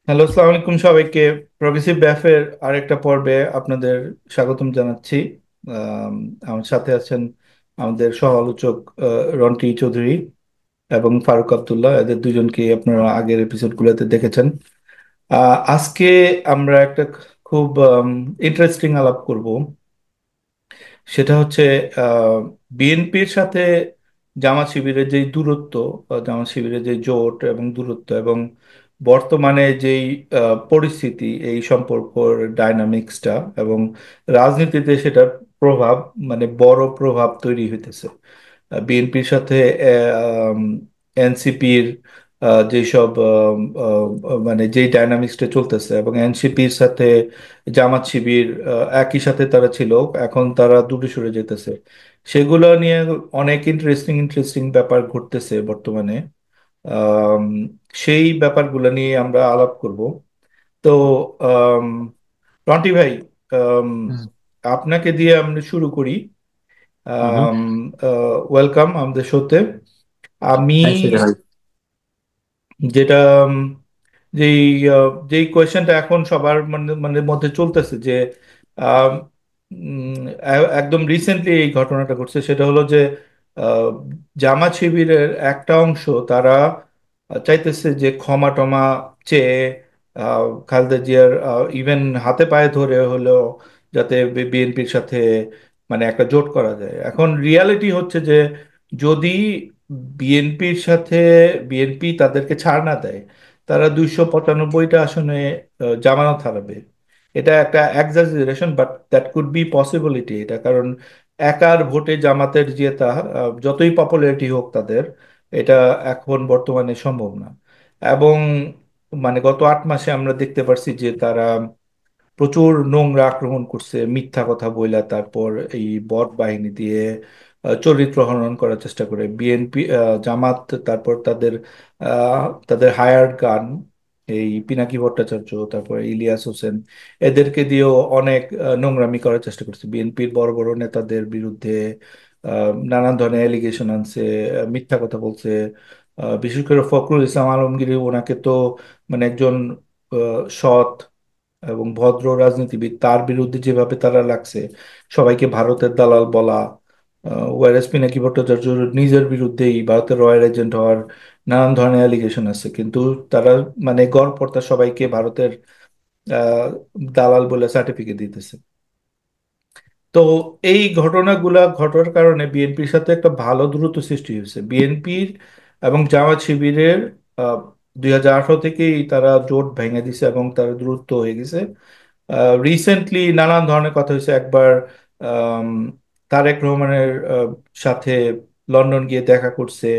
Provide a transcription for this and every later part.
Hello, আসসালামু আলাইকুম সবাইকে। প্রগ্রেসিভ ব্যাফের আরেকটা পর্বে আপনাদের স্বাগতম জানাচ্ছি। আম, আমার সাথে আছেন আমাদের সহ আলোচক রন্টি চৌধুরী এবং ফারুক আব্দুল্লাহ। এদের দুজনকে আপনারা আগের এপিসোডগুলোতে দেখেছেন। আজকে আমরা একটা খুব ইন্টারেস্টিং আলাপ করব। সেটা হচ্ছে বিএনপির সাথে জামাত শিবিরের যেই দূরত্ব, জামাত শিবিরের যে জোট এবং দূরত্ব, এবং বর্তমানে যেই পরিস্থিতি, এই সম্পর্কর ডাইনামিক্সটা এবং রাজনীতিতে সেটার প্রভাব, মানে বড় প্রভাব তৈরি হইতেছে। বিএনপির সাথে এনসিপির যেসব মানে যেই ডাইনামিক্সটা চলতেছে, এবং এনসিপির সাথে জামাত শিবির একই সাথে তারা ছিল, এখন তারা দূরে সরে যেতেছে। সেগুলো নিয়ে অনেক ইন্টারেস্টিং ইন্টারেস্টিং ব্যাপার ঘটতেছে বর্তমানে। আম, সেই ব্যাপারগুলো নিয়ে আমরা আলাপ করব। তো আম, রন্টি ভাই, আম, হুম আপনাকে দিয়ে আমরা শুরু করি। হুম। ওয়েলকাম আমাদের শোতে। আমি থ্যাংকস ভাই। যেটা যেই যেই কোয়েশ্চেনটা এখন সবার মানে মানে মধ্যে চলতেছে, যে আম, একদম রিসেন্টলি এই ঘটনাটা ঘটছে, সেটা হলো যে আহ, জামাত শিবিরের একটা অংশ তারা চাইতেছে যে ক্ষমা টমা চেয়ে খালেদা জিয়ার ইভেন হাতে পায়ে ধরে হলেও যাতে বিএনপির সাথে মানে একটা জোট করা যায়। এখন রিয়ালিটি হচ্ছে যে যদি বিএনপির সাথে বিএনপি তাদেরকে ছাড় না দেয়, তারা 295টা আসনে জামানত হারাবে। এটা একটা exaggeration, but that could be possibility. এটা কারণ একার ভোটে জামাতের জেতা, যতই পপুলারিটি হোক তাদের, এটা এখন বর্তমানে সম্ভব না। এবং মানে গত 8 মাসে আমরা দেখতে পারছি যে তারা প্রচুর নোংরা আক্রমণ করছে, মিথ্যা কথা বইলা, তারপর এই বট বাহিনী দিয়ে চরিত্র হনন করার চেষ্টা করে বিএনপি, জামাত। তারপর তাদের হায়ার্ড গান, এই পিনাকি ভট্টাচার্য, তারপর ইলিয়াস হোসেন, এদেরকে দিয়েও অনেক নোংরামি করার চেষ্টা করছে বিএনপির বড় বড় নেতাদের বিরুদ্ধে। নানান ধরনের অ্যালিগেশন আনছে, মিথ্যা কথা বলছে। বিশেষ করে ফখরুল ইসলাম আলমগীর, ওনাকে তো মানে একজন সৎ এবং ভদ্র রাজনীতিবিদ, তার বিরুদ্ধে যেভাবে তারা লাগছে, সবাইকে ভারতের দালাল বলা। ওয়ারেস পিনাকি ভট্টাচার্য নিজের বিরুদ্ধেই ভারতের রয়্যাল এজেন্ট হওয়ার নানান ধরনের অ্যালিগেশন আছে, কিন্তু তারা মানে গড়পড়তা সবাইকে ভারতের আহ, দালাল বলে সার্টিফিকেট দিতেছে। তো এই ঘটনাগুলা ঘটার কারণে বিএনপির সাথে একটা ভালো দূরত্ব সৃষ্টি হয়েছে বিএনপির এবং জামাত শিবিরের। 2018 থেকেই তারা জোট ভেঙে দিছে এবং তারা দূরত্ব হয়ে গেছে। রিসেন্টলি নানান ধরনের কথা হয়েছে। একবার আম, তারেক রহমানের সাথে লন্ডন গিয়ে দেখা করছে।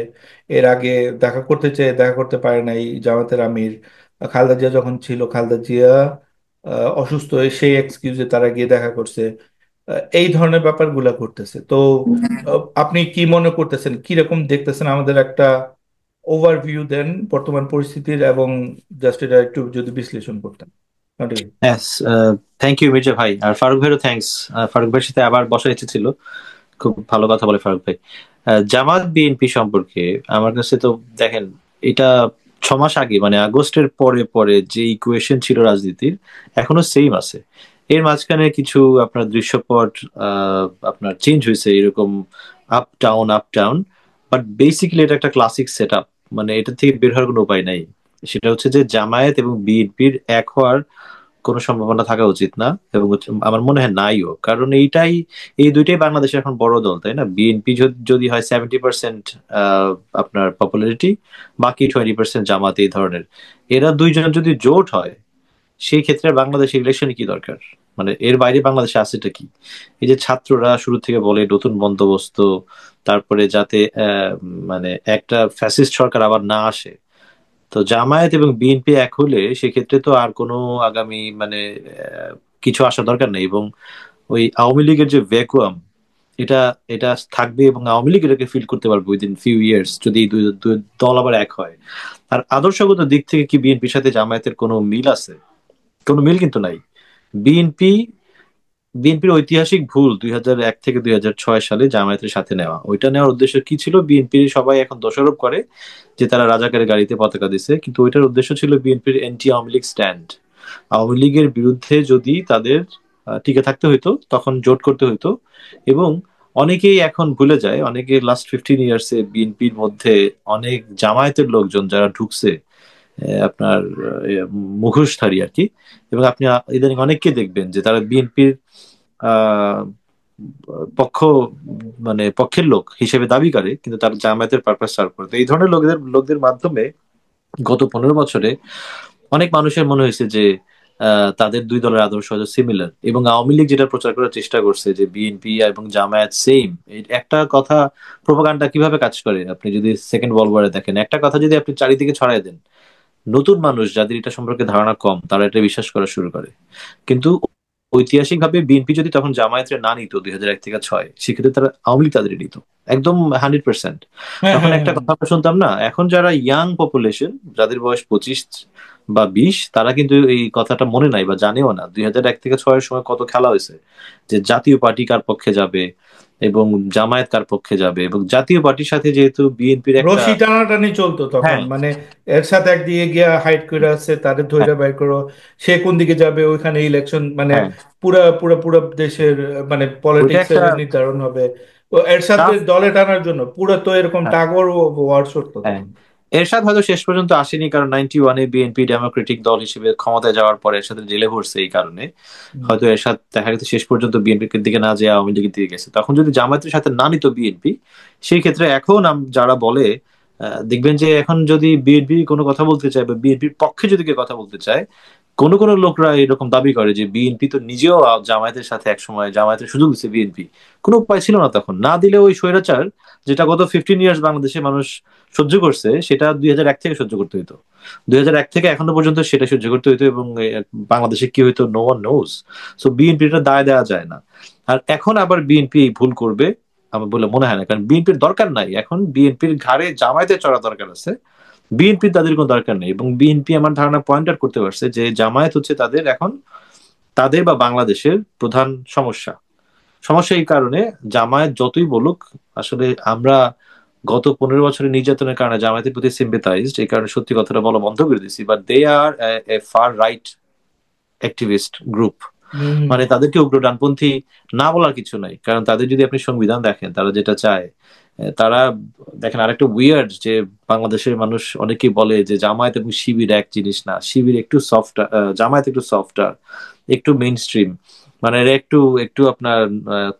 এর আগে দেখা করতে চেয়ে দেখা করতে পারে নাই জামাতের আমির। খালেদা জিয়া যখন ছিল, খালেদা জিয়া অসুস্থ হয়ে সেই এক্সকিউজে তারা গিয়ে দেখা করছে। এই ধরনের ব্যাপারগুলা ঘটতেছে। তো আপনি কি মনে করতেছেন, কিরকম দেখতেছেন, আমাদের একটা ওভারভিউ দেন বর্তমান পরিস্থিতির, এবং জাস্ট এটা একটু যদি বিশ্লেষণ করতেন। নটি ভাই। হ্যাঁ, থ্যাংক ইউ মির্জা ভাই, আর ফারুক ভাইয়েরও থ্যাঙ্কস। ফারুক ভাইয়ের সাথে আবার বসা ছিল। খুব ভালো কথা বলে ফারুক ভাই। জামাত বিএনপি সম্পর্কে আমার কাছে তো দেখেন, এটা 6 মাস আগে মানে আগস্টের পরে পরে যে ইকুয়েশন ছিল রাজনীতির, এখনো সেম আছে। এর মাঝখানে কিছু আপনার দৃশ্যপট আপনার চেঞ্জ হয়েছে, এরকম up down up down. But basically এটা একটা ক্লাসিক সেট আপ। মানে এটা থেকে বের হওয়ার কোনো উপায় নাই। সেটা হচ্ছে যে জামায়াত এবং বিএনপির এক হওয়ার কোনো সম্ভাবনা থাকা উচিত না, এবং আমার মনে হয় নাইও। কারণ এই দুইটাই বাংলাদেশের এখন বড় দল, তাই না? বিএনপি যদি হয় 70% আপনার পপুলারিটি, বাকি 20% জামাত, এই ধরনের। এরা দুইজন যদি জোট হয়, সেই ক্ষেত্রে বাংলাদেশ ইলেকশনে কি দরকার? মানে এর বাইরে বাংলাদেশে আছেটা কি? এই যে ছাত্ররা শুরু থেকে বলে নতুন বন্দোবস্ত, তারপরে যাতে মানে একটা ফ্যাসিস্ট সরকার আবার না আসে। তো জামায়াত এবং বিএনপি এক হলে সেক্ষেত্রে তো আর কোনো আগামী মানে কিছু আসা দরকার নেই। এবং ওই আওয়ামী লীগের যে ভ্যাকুয়াম, এটা এটা থাকবে, এবং আওয়ামী লীগ এটাকে ফিল করতে পারবে উইদিন ফিউ ইয়ার্স, যদি এই দুই দুই দল আবার এক হয়। আর আদর্শগত দিক থেকে কি বিএনপির সাথে জামায়াতের কোনো মিল আছে? কোনো মিল কিন্তু নাই। বিএনপি বিএনপির ঐতিহাসিক ভুল 2001 থেকে 2006 সালে জামায়াতের সাথে নেওয়া, ওইটা নেওয়ার উদ্দেশ্য কি ছিল? বিএনপির সবাই এখন দোষারোপ করে যে তারা রাজাকারের গাড়িতে পতাকা দিছে, কিন্তু ওইটার উদ্দেশ্য ছিল বিএনপির এন্টি আওয়ামী লীগ স্ট্যান্ড। আওয়ামী লীগের বিরুদ্ধে যদি তাদের টিকে থাকতে হইতো তখন জোট করতে হইতো। এবং অনেকেই এখন ভুলে যায়, অনেকে লাস্ট 15 ইয়ার্সে বিএনপির মধ্যে অনেক জামায়াতের লোকজন যারা ঢুকছে, আপনার মুখোশধারী আর কি। এবং আপনি ইদানিং অনেককে দেখবেন যে তারা বিএনপির আহ পক্ষ মানে পক্ষের লোক হিসেবে দাবি করে, কিন্তু তারা জামায়াতের পারপাস সার্ভ করে। তো এই ধরনের লোকদের মাধ্যমে গত 15 বছরে অনেক মানুষের মনে হয়েছে যে তাদের দুই দলের আদর্শ হয়তো সিমিলার। এবং আওয়ামী লীগ যেটা প্রচার করার চেষ্টা করছে যে বিএনপি এবং জামায়াত সেম, একটা কথা, প্রোপাগান্ডা কিভাবে কাজ করে আপনি যদি সেকেন্ড ওয়ার্ল্ড ওয়ারে দেখেন, একটা কথা যদি আপনি চারিদিকে ছড়াই দেন, নতুন মানুষ যাদের এটা সম্পর্কে ধারণা কম তারা এটা বিশ্বাস করা শুরু করে। কিন্তু ঐতিহাসিকভাবে বিএনপি যদি তখন জামায়াতের না নিত 2001 থেকে 2006, সেক্ষেত্রে তারা আওয়ামী লীগ তাদের নিত একদম 100%। হ্যাঁ, তখন হ্যাঁ, একটা হ্যাঁ। কথা আমরা শুনতাম না, এখন যারা ইয়াং পপুলেশন, যাদের বয়স 25 বা 20, তারা কিন্তু এই কথাটা মনে নাই বা জানেও না 2001 থেকে 2006 সময় কত খেলা হয়েছে, যে জাতীয় পার্টি কার পক্ষে যাবে এবং জামায়াত কার পক্ষে যাবে। এবং জাতীয় পার্টির সাথে যেহেতু বিএনপির একটা, রশি টানাটানি চলতো তখন, হ্যাঁ মানে এর সাথে একদিকে গিয়া হাইট করে আছে, তাদের হ্যাঁ ধইরা বের করো, সে কোন দিকে যাবে, ওইখানে ইলেকশন, মানে হ্যাঁ, পুরা পুরা পুরা দেশের মানে ওইটা পলিটিক্স এর একটা নির্ধারণ হবে। ও এর সাথে টাফ। দলে টানার জন্য পুরো তো এরকম টাগর ওয়ার চলতো হ্যাঁ, তখন। এরশাদ হয়তো শেষ পর্যন্ত আসেনি, কারণ 91-এ বিএনপি ডেমোক্রেটিক দল হিসেবে ক্ষমতায় যাওয়ার পরে এরশাদের জেলে ভরছে, এই কারণে হুম। হয়তো এরশাদ দেখা গেছে শেষ পর্যন্ত বিএনপির দিকে না যেয়ে আওয়ামী লীগের দিকে গেছে। তখন যদি জামায়াতের সাথে না নিত বিএনপি, সেই ক্ষেত্রে এখন যারা বলে, দেখবেন যে এখন যদি বিএনপি কোনো কথা বলতে চায় বা বিএনপির পক্ষে যদি কেউ কথা বলতে চায়, কোন কোন লোকরা এরকম দাবি করে যে বিএনপি তো নিজেও জামায়াতের সাথে একসময় জামায়াতের সুযোগ দিচ্ছে বিএনপি, কোনো উপায় ছিল না তখন, না দিলে ওই স্বৈরাচার যেটা গত 15 ইয়ার্স বাংলাদেশে মানুষ সহ্য করছে, সেটা 2001 থেকে সহ্য করতে হইতো। 2001 থেকে এখনো পর্যন্ত সেটা সহ্য করতে হইতো। এবং বাংলাদেশে কি হইতো নো ওয়ান নোজ। সো বিএনপিটা দায় দেওয়া যায় না। আর এখন আবার বিএনপি এই ভুল করবে আমার বলে মনে হয় না, কারণ বিএনপির দরকার নাই, এখন বিএনপির ঘাড়ে জামায়াতে চড়া দরকার আছে, বিএনপি তাদের কোনো দরকার নেই। এবং বিএনপি আমার ধারণা পয়েন্ট আউট করতে পারছে যে জামায়াত হচ্ছে তাদের এখন, তাদের বা বাংলাদেশের প্রধান সমস্যা। সমস্যা এই কারণে, জামায়াত যতই বলুক, আসলে আমরা গত 15 বছরের নির্যাতনের কারণে জামায়াতের প্রতি সিম্পেথাইজড, এই কারণে সত্যি কথাটা বলা বন্ধ করে দিয়েছি, but they are a far right activist group. Hmm. মানে তাদেরকে উগ্র ডানপন্থী না বলার কিছু নাই, কারণ তাদের যদি আপনি সংবিধান দেখেন, তারা যেটা চায়, তারা, দেখেন আরেকটা উইয়ার্ড যে বাংলাদেশের মানুষ অনেকেই বলে যে জামায়াত এবং শিবির এক জিনিস না, শিবির একটু সফট, জামায়াত একটু সফটার, একটু মেইন স্ট্রিম, মানে এরা একটু একটু আপনার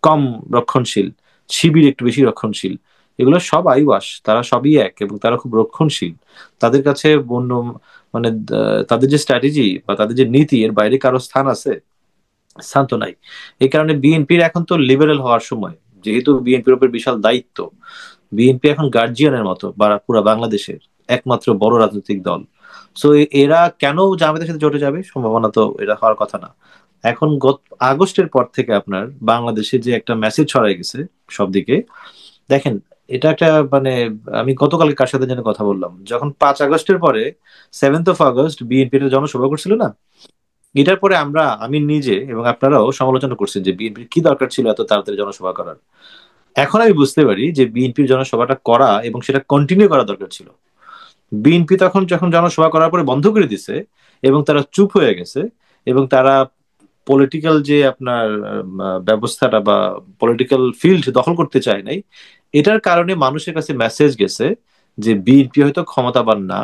কম রক্ষণশীল, শিবির একটু বেশি রক্ষণশীল। এগুলো সব আইওয়াস, তারা সবই এক এবং তারা খুব রক্ষণশীল। তাদের কাছে অন্য, মানে তাদের যে স্ট্র্যাটেজি বা তাদের যে নীতি, এর বাইরে কারো স্থান আছে? স্থান তো নাই। এই কারণে বিএনপির এখন তো লিবারেল হওয়ার সময়, যেহেতু বিএনপির উপর বিশাল দায়িত্ব, বিএনপি এখন গার্জিয়ানের মতো পুরা বাংলাদেশের একমাত্র বড় রাজনৈতিক দল। সো এরা কেন জামায়াতের সাথে জোটে যাবে? সম্ভাবনা তো এটা হওয়ার কথা না। এখন গত আগস্টের পর থেকে আপনার বাংলাদেশে যে একটা মেসেজ ছড়াই গেছে সব দিকে, দেখেন, এটা একটা মানে, আমি গতকালকে কার সাথে যেন কথা বললাম, যখন 5 আগস্টের পরে 7th অফ আগস্ট বিএনপির জনসভা করছিল না, এটার পরে আমি নিজে এবং আপনারাও সমালোচনা করছেন যে বিএনপির কি দরকার ছিল এত তাড়াতাড়ি জনসভা করার। এখন আমি বুঝতে পারি যে বিএনপির জনসভাটা করা এবং সেটা কন্টিনিউ করা দরকার ছিল। বিএনপি তখন যখন জনসভা করার পরে বন্ধ করে দিছে এবং তারা চুপ হয়ে গেছে, এবং তারা পলিটিক্যাল যে আপনার ব্যবস্থাটা বা পলিটিক্যাল ফিল্ড দখল করতে চায় নাই, এটার কারণে মানুষের কাছে মেসেজ গেছে যে বিএনপি হয়তো ক্ষমতাবান না,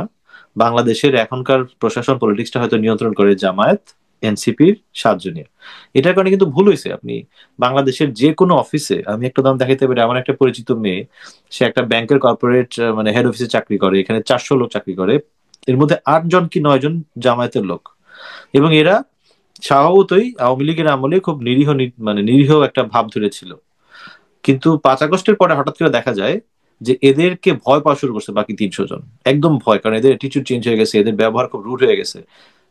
বাংলাদেশের এখনকার প্রশাসন পলিটিক্সটা হয়তো নিয়ন্ত্রণ করে জামায়াত, এনসিপির 7 জনিয়া। এটার কারণে কিন্তু ভুল হয়েছে। আপনি বাংলাদেশের যে কোনো অফিসে, আমি একটা দাম দেখাইতে পারি, আমার একটা পরিচিত মেয়ে, সে একটা ব্যাংকের কর্পোরেট মানে হেড অফিসে চাকরি করে, এখানে 400 লোক চাকরি করে, এর মধ্যে 8 জন কি 9 জন জামায়াতের লোক। এবং এরা স্বভাবতই আওয়ামী লীগের আমলে খুব নিরীহ মানে নিরীহ একটা ভাব ধরেছিল। কিন্তু 5 আগস্টের পরে হঠাৎ করে দেখা যায় যে এদেরকে ভয় পাওয়া শুরু করছে বাকি 300 জন, একদম ভয়, কারণ এদের অ্যাটিটিউড চেঞ্জ হয়ে গেছে, এদের ব্যবহার খুব রুড হয়ে গেছে।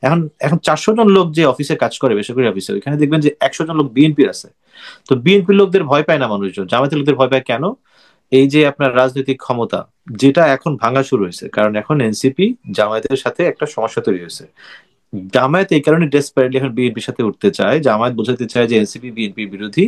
এখন এখন 400 জন লোক যে অফিসে কাজ করে, বেসরকারি অফিসে, ওইখানে দেখবেন যে 100 জন লোক বিএনপির আছে। তো বিএনপির লোকদের ভয় পায় না মানুষজন, জামায়াতের লোকদের ভয় পায় কেন? এই যে আপনার রাজনৈতিক ক্ষমতা, যেটা এখন ভাঙা শুরু হয়েছে, কারণ এখন এনসিপি জামায়াতের সাথে একটা সমস্যা তৈরি হয়েছে। জামায়াত এই কারণে ডেসপারেটলি এখন বিএনপির সাথে উঠতে চায়, জামায়াত বোঝাতে চায় যে এনসিপি বিএনপির বিরোধী,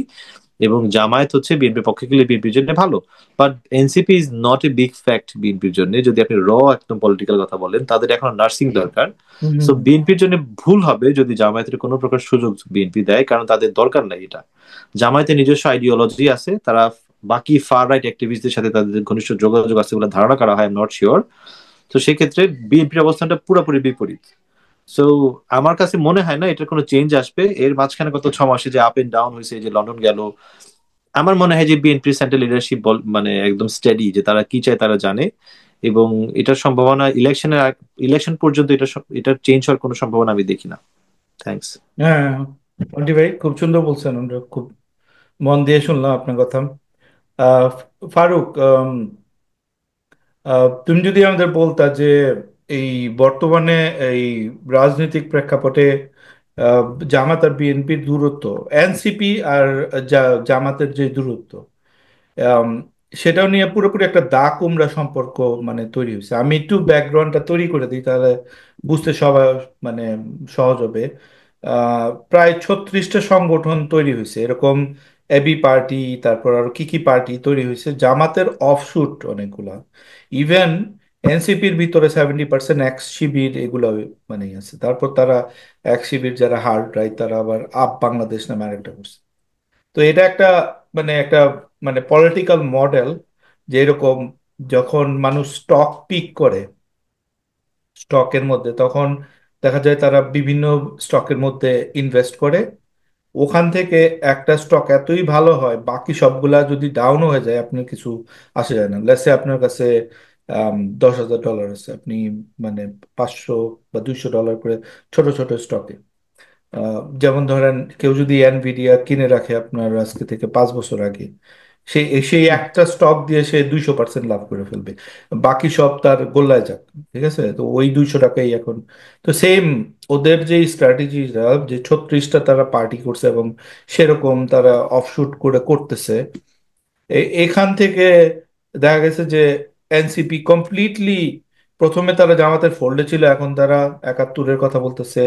এবং জামায়াত হচ্ছে বিএনপির পক্ষে গেলে বিএনপির জন্য ভালো। But NCP is not a big fact বিএনপির জন্য, যদি আপনি একদম পলিটিক্যাল কথা বলেন, তাদের এখন নার্সিং দরকার। হুম সো হুম বিএনপির জন্য ভুল হবে যদি জামায়াতের কোনো প্রকার সুযোগ বিএনপি দেয়, কারণ তাদের দরকার নাই এটা। জামায়াতের নিজস্ব আইডিওলজি আছে, তারা বাকি ফার রাইট অ্যাক্টিভিস্টদের সাথে তাদের ঘনিষ্ঠ যোগাযোগ আছে বলে ধারণা করা হয়, আই এম নট শিওর। তো সেক্ষেত্রে বিএনপির অবস্থানটা পুরোপুরি বিপরীত। সো আমার কাছে মনে হয় না এটার কোনো চেঞ্জ আসবে। এর মাঝখানে গত 6 মাসে যে আপ এন্ড ডাউন হয়েছে, যে লন্ডন গেল, আমার মনে হয় যে বিএনপির সেন্ট্রাল লিডারশিপ মানে একদম স্টেডি, যে তারা কি চায় তারা জানে। এবং এটার সম্ভাবনা ইলেকশন পর্যন্ত এটা চেঞ্জ হওয়ার কোনো সম্ভাবনা আমি দেখি না। থ্যাঙ্কস। হ্যাঁ, বন্টি ভাই খুব সুন্দর বলছেন, আমরা খুব মন দিয়ে শুনলাম আপনার কথা। আহ, ফারুক, তুমি যদি আমাদের বলতা যে এই বর্তমানে এই রাজনৈতিক প্রেক্ষাপটে আহ, জামাত আর বিএনপির দূরত্ব, এনসিপি আর জামাতের যে দূরত্ব, আম, সেটাও নিয়ে পুরোপুরি একটা দা কুমড়া সম্পর্ক মানে তৈরি হয়েছে। আমি একটু ব্যাকগ্রাউন্ডটা তৈরি করে দিই, তাহলে বুঝতে সবাই মানে সহজ হবে। প্রায় 36টা সংগঠন তৈরি হয়েছে এরকম, এবি পার্টি, তারপর আর কি কি পার্টি তৈরি হয়েছে, জামাতের অফশুট অনেকগুলা। ইভেন এনসিপির ভিতরে 70% এক্স শিবির এগুলা মানে আছে। তারপর তারা এক্স শিবির যারা হার্ড রাইট, তারা আবার আপ বাংলাদেশ নামে আরেকটা করছে। তো এটা একটা একটা পলিটিক্যাল মডেল, যে এরকম যখন মানুষ স্টক পিক করে স্টকের মধ্যে, তখন দেখা যায় তারা বিভিন্ন স্টকের মধ্যে ইনভেস্ট করে। ওখান থেকে একটা স্টক এতই ভালো হয়, বাকি সবগুলা যদি ডাউনও হয়ে যায় আপনার কিছু আসে যায় না। লেটস সে আপনার কাছে $10,000 আছে, আপনি মানে 500 বা 200 ডলার করে ছোট ছোট স্টকে, যেমন ধরেন কেউ যদি এনভিডিয়া কিনে রাখে আপনার আজকে থেকে 5 বছর আগে, সেই সেই একটা স্টক দিয়ে সে 200% লাভ করে ফেলবে, বাকি সব তার গোল্লায় যাক। ঠিক আছে, তো ওই 200 টাকাই এখন। তো সেম ওদের যে স্ট্র্যাটেজিটা, যে 36টা তারা পার্টি করছে এবং সেরকম তারা অফশুট করে করতেছে, এখান থেকে দেখা গেছে যে এনসিপি কমপ্লিটলি, প্রথমে তারা জামাতের ফোল্ডে ছিল, এখন তারা 71-এর কথা বলতেছে।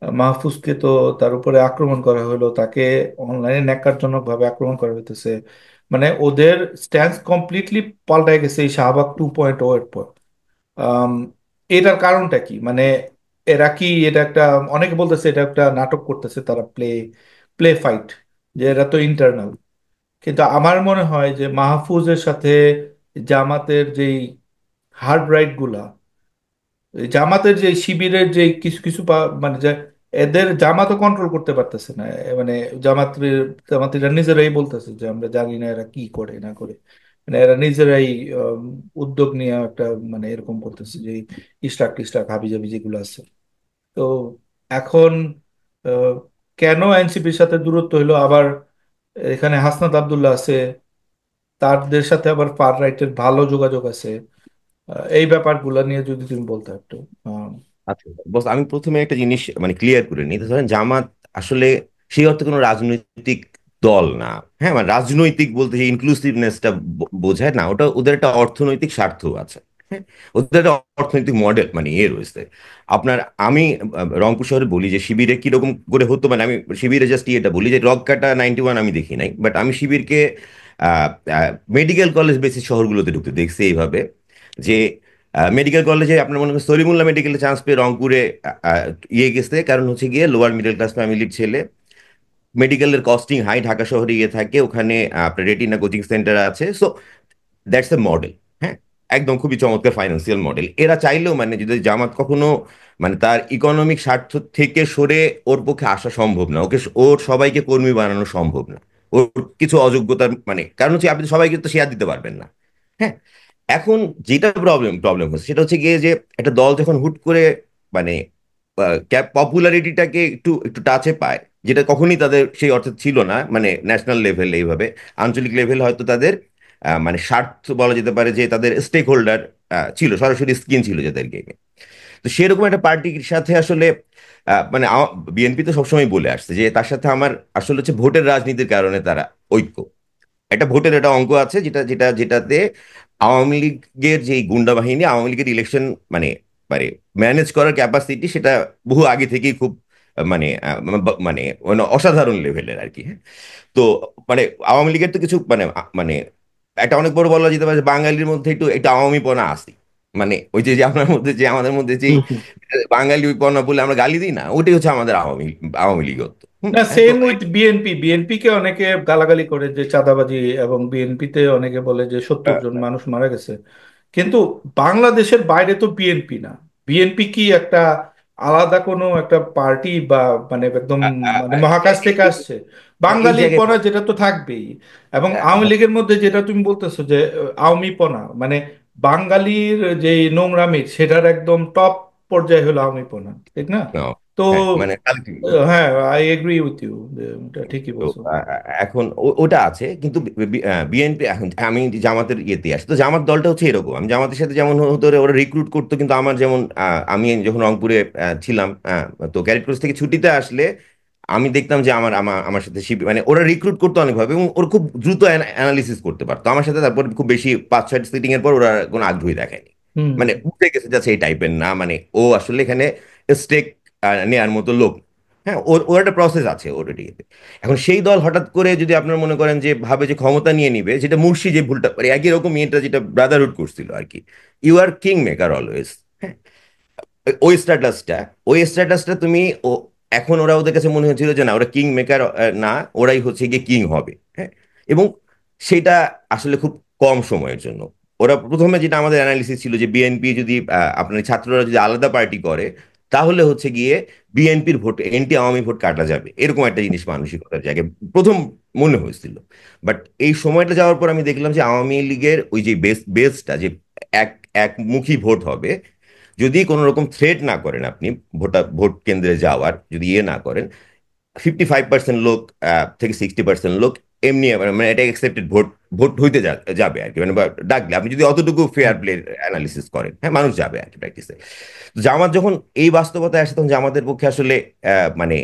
মাহফুজকে তো তার উপরে আক্রমণ করা হলো, তাকে অনলাইনে ন্যাক্কারজনক ভাবে আক্রমণ করা হইতেছে। মানে ওদের স্ট্যান্স কমপ্লিটলি পাল্টায় গেছে এই শাহবাগ 2.0 এর পর। আম, এটার কারণটা কি? মানে এরা কি এটা একটা, অনেকে বলতেছে এটা একটা নাটক করতেছে তারা, প্লে প্লে ফাইট, যে এরা তো ইন্টারনাল। কিন্তু আমার মনে হয় যে মাহফুজের সাথে জামাতের যেই হার্ড রাইট গুলা, এই জামাতের যে শিবিরের যে কিছু কিছু মানে যে এদের জামাতও কন্ট্রোল করতে পারতেছে না। মানে জামাতিরা নিজেরাই বলতেছে যে আমরা জানি না এরা কি করে না করে। মানে এরা নিজেরাই উদ্যোগ নিয়ে একটা এরকম করতেছে যে ইস্টাক টিস্টাক হাবিজাবি যেগুলো আছে। তো এখন আহ, কেন এনসিপির সাথে দূরত্ব হলো আবার? এখানে হাসনাত আব্দুল্লাহ আছে, তাদের সাথে আবার ফার রাইটের ভালো যোগাযোগ আছে। এই ব্যাপারগুলো নিয়ে যদি তুমি বলতে একটু। আহ, আচ্ছা বস, আমি প্রথমে একটা জিনিস মানে ক্লিয়ার করে নিই। ধরেন জামাত আসলে সেই অর্থে কোনো রাজনৈতিক দল না। হ্যাঁ, মানে রাজনৈতিক বলতে যে ইনক্লুসিভনেসটা বোঝায় না, ওটা ওদের একটা অর্থনৈতিক স্বার্থ আছে। হ্যাঁ, ওদের একটা অর্থনৈতিক মডেল মানে রয়েছে আপনার। আমি রংপুর শহরে বলি যে শিবিরে কিরকম করে হতো, মানে আমি শিবিরে জাস্ট এটা বলি যে রক কাটা 91 আমি দেখি নাই, বাট আমি শিবিরকে মেডিকেল কলেজ বেসিস শহরগুলোতে ঢুকতে দেখছি এইভাবে যে মেডিকেল কলেজে আপনার মনে করেন সলিমুল্লাহ মেডিকেলে চান্স পেয়ে রংপুরে গেছে, কারণ হচ্ছে গিয়ে লোয়ার মিডল ক্লাস ফ্যামিলির ছেলে, মেডিকেলের কস্টিং হাই, ঢাকা শহরে থাকে, ওখানে আপনার রেটিনা কোচিং সেন্টার আছে। So that's a model. হ্যাঁ, একদম খুবই চমৎকার ফাইন্যান্সিয়াল মডেল। এরা চাইলেও মানে যদি জামাত কখনো মানে তার ইকোনমিক স্বার্থ থেকে সরে, ওর পক্ষে আসা সম্ভব না, ওর সবাইকে কর্মী বানানো সম্ভব না। ওর কিছু অযোগ্যতার মানে কারণ হচ্ছে আপনি সবাইকে তো শেয়ার দিতে পারবেন না। হ্যাঁ, এখন যেটা প্রবলেম প্রবলেম হচ্ছে সেটা হচ্ছে গিয়ে যে একটা দল যখন হুট করে মানে পপুলারিটিটাকে একটু একটু টাচে পায়, যেটা কখনই তাদের সেই অর্থে ছিল না, মানে ন্যাশনাল লেভেল এইভাবে, আঞ্চলিক লেভেল হয়তো তাদের মানে স্বার্থ বলা যেতে পারে যে তাদের স্টেক হোল্ডার ছিল, সরাসরি স্কিন ছিল যাদেরকে। তো সেরকম একটা পার্টির সাথে আসলে মানে বিএনপি তো সবসময় বলে আসছে যে তার সাথে আমার আসলে হচ্ছে ভোটের রাজনীতির কারণে তারা ঐক্য, একটা ভোটের একটা অঙ্ক আছে যেটাতে আওয়ামী লীগের যে গুন্ডা বাহিনী আওয়ামী লীগের ইলেকশন মানে মানে ম্যানেজ করার ক্যাপাসিটি সেটা বহু আগে থেকেই খুব মানে মানে মানে অসাধারণ লেভেলের আর কি। হ্যাঁ, তো মানে আওয়ামী লীগের তো কিছু মানে একটা অনেক বড় বলা যেতে পারে যে বাঙালির মধ্যে একটু একটু আওয়ামীপনা আছে। মানে ওই যে যে আপনার মধ্যে যে আমাদের মধ্যে যেই হুম, হুম। বাঙালিপনা বলে আমরা গালি দিই না, ওটাই হচ্ছে আমাদের আওয়ামী লীগত্ব। না, হ্যাঁ, তো সেম উইথ বিএনপি। বিএনপি কে অনেকে গালাগালি করে যে চাঁদাবাজি, এবং বিএনপিতে অনেকে বলে যে 70 জন মানুষ মারা গেছে। কিন্তু বাংলাদেশের বাইরে তো বিএনপি না। বিএনপি কি একটা আলাদা কোনো একটা পার্টি, বা মানে একদম আ- আ- মানে আ- মহাকাশ এই থেকে এই- আসছে? এই জায়গায় বাঙালিপনা যেটা তো থাকবেই। এবং আওয়ামী লীগের মধ্যে যেটা তুমি বলতেছো যে আওয়ামীপনা, মানে বাঙালির যে নোংরামি, সেটার একদম টপ পর্যায়ে হলো আওয়ামীপনা, ঠিক না? তো হ্যাঁ মানে হ্যাঁ, আই এগ্রি উইথ ইউ, এটা ঠিকই তো বলছো। এখন ওটা আছে, কিন্তু বিএনপি এখন আমি জামাতের ইয়েতে আসি, তো জামাত দলটা হচ্ছে এরকম। আমি জামাতের সাথে যেমন হতো ওরা রিক্রুট করতো, কিন্তু আমার যেমন আমি যখন রংপুরে ছিলাম, তো ক্যাডেট কোর্স থেকে ছুটিতে আসলে আমি দেখতাম যে আমার আমার আমার সাথে মানে ওরা রিক্রুট করতো অনেকভাবে, এবং ওরা খুব দ্রুত অ্যানালিসিস করতে পারতো আমার সাথে। তারপর খুব বেশি 5-6 সিটিং এর পর ওরা কোনো আগ্রহী দেখায়নি। হুম। মানে বুঝে গেছে যাচ্ছে এই টাইপের না, মানে ও আসলে এখানে স্টেক নেয়ার মতো লোক। হ্যাঁ, ওর একটা প্রসেস আছে অলরেডি। এখন সেই দল হঠাৎ করে যদি আপনার মনে করেন যে ভাবে যে ক্ষমতা নিয়ে নিবে, যেটা মুর্শি যে ভুলটা করে একই রকম এটা যেটা ব্রাদারহুড করছিল আর কি, you are king maker always. হ্যাঁ, ওই স্ট্যাটাসটা ওই স্ট্যাটাসটা তুমি এখন ওরা ওদের কাছে মনে হচ্ছিল যে না, ওরা কিং মেকার না, ওরাই হচ্ছে গিয়ে কিং হবে। হ্যাঁ, এবং সেটা আসলে খুব কম সময়ের জন্য। ওরা প্রথমে যেটা আমাদের অ্যানালিসিস ছিল যে বিএনপি যদি আপনার ছাত্ররা যদি আলাদা পার্টি করে, তাহলে হচ্ছে গিয়ে বিএনপির ভোট এনটি আওয়ামী ভোট কাটা যাবে, এরকম একটা জিনিস মানসিকতার জায়গায় প্রথম মনে হয়েছিল। বাট এই সময়টা যাওয়ার পর আমি দেখলাম যে আওয়ামী লীগের ওই যে বেসটা যে এক একমুখী ভোট হবে, যদি কোনো রকম থ্রেট না করেন আপনি, ভোট কেন্দ্রে যাওয়ার যদি ইয়ে না করেন, 55% লোক থেকে 60% লোক এমনি মানে এটা একসেপ্টেড ভোট ভোট হইতে যাবে আর কি। মানে বা ডাকলে আপনি যদি অতটুকু ফেয়ার প্লে অ্যানালিসিস করেন, হ্যাঁ, মানুষ যাবে আর কি প্র্যাকটিসে। জামাত যখন এই বাস্তবতায় আসে, তখন জামাতের পক্ষে আসলে মানে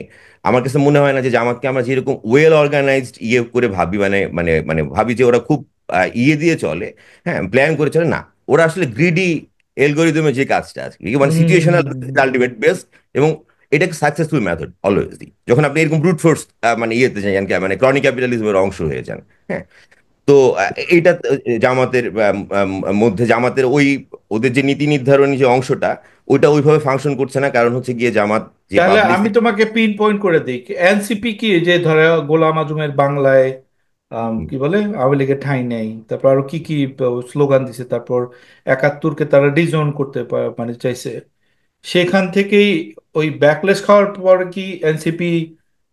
আমার কাছে মনে হয় না যে জামাতকে আমরা যেরকম ওয়েল অর্গানাইজড ইয়ে করে ভাবি, মানে মানে মানে ভাবি যে ওরা খুব ইয়ে দিয়ে চলে, হ্যাঁ, প্ল্যান করে চলে না। ওরা আসলে গ্রিডি এলগোরিদমে যে কাজটা আছে, মানে সিচুয়েশনাল হুম। Ultimate best. এবং এটা একটা সাকসেসফুল মেথড অলওয়েজই, যখন আপনি এরকম ব্রুট ফোর্স মানে ইয়েতে যান, মানে ক্রনিক ক্যাপিটালিজমের অংশ হয়ে যান। হ্যাঁ, তো এইটা জামাতের মধ্যে জামাতের ওই ওদের যে নীতি নির্ধারণী যে অংশটা, ওইটা ওইভাবে ফাংশন করছে না। কারণ হচ্ছে গিয়ে জামাত যে তাহলে আমি পাবলিসিটি। তোমাকে পিন পয়েন্ট করে দিই, এনসিপি কি, যে ধরো গোলাম আজমের বাংলায় কি বলে আওয়ামী লীগের ঠাঁই নেই, তারপর আরো কি কি স্লোগান দিছে, তারপর 71-কে তারা ডিজোন করতে মানে চাইছে, সেখান থেকেই ওই ব্যাকলেস খাওয়ার পর কি এনসিপি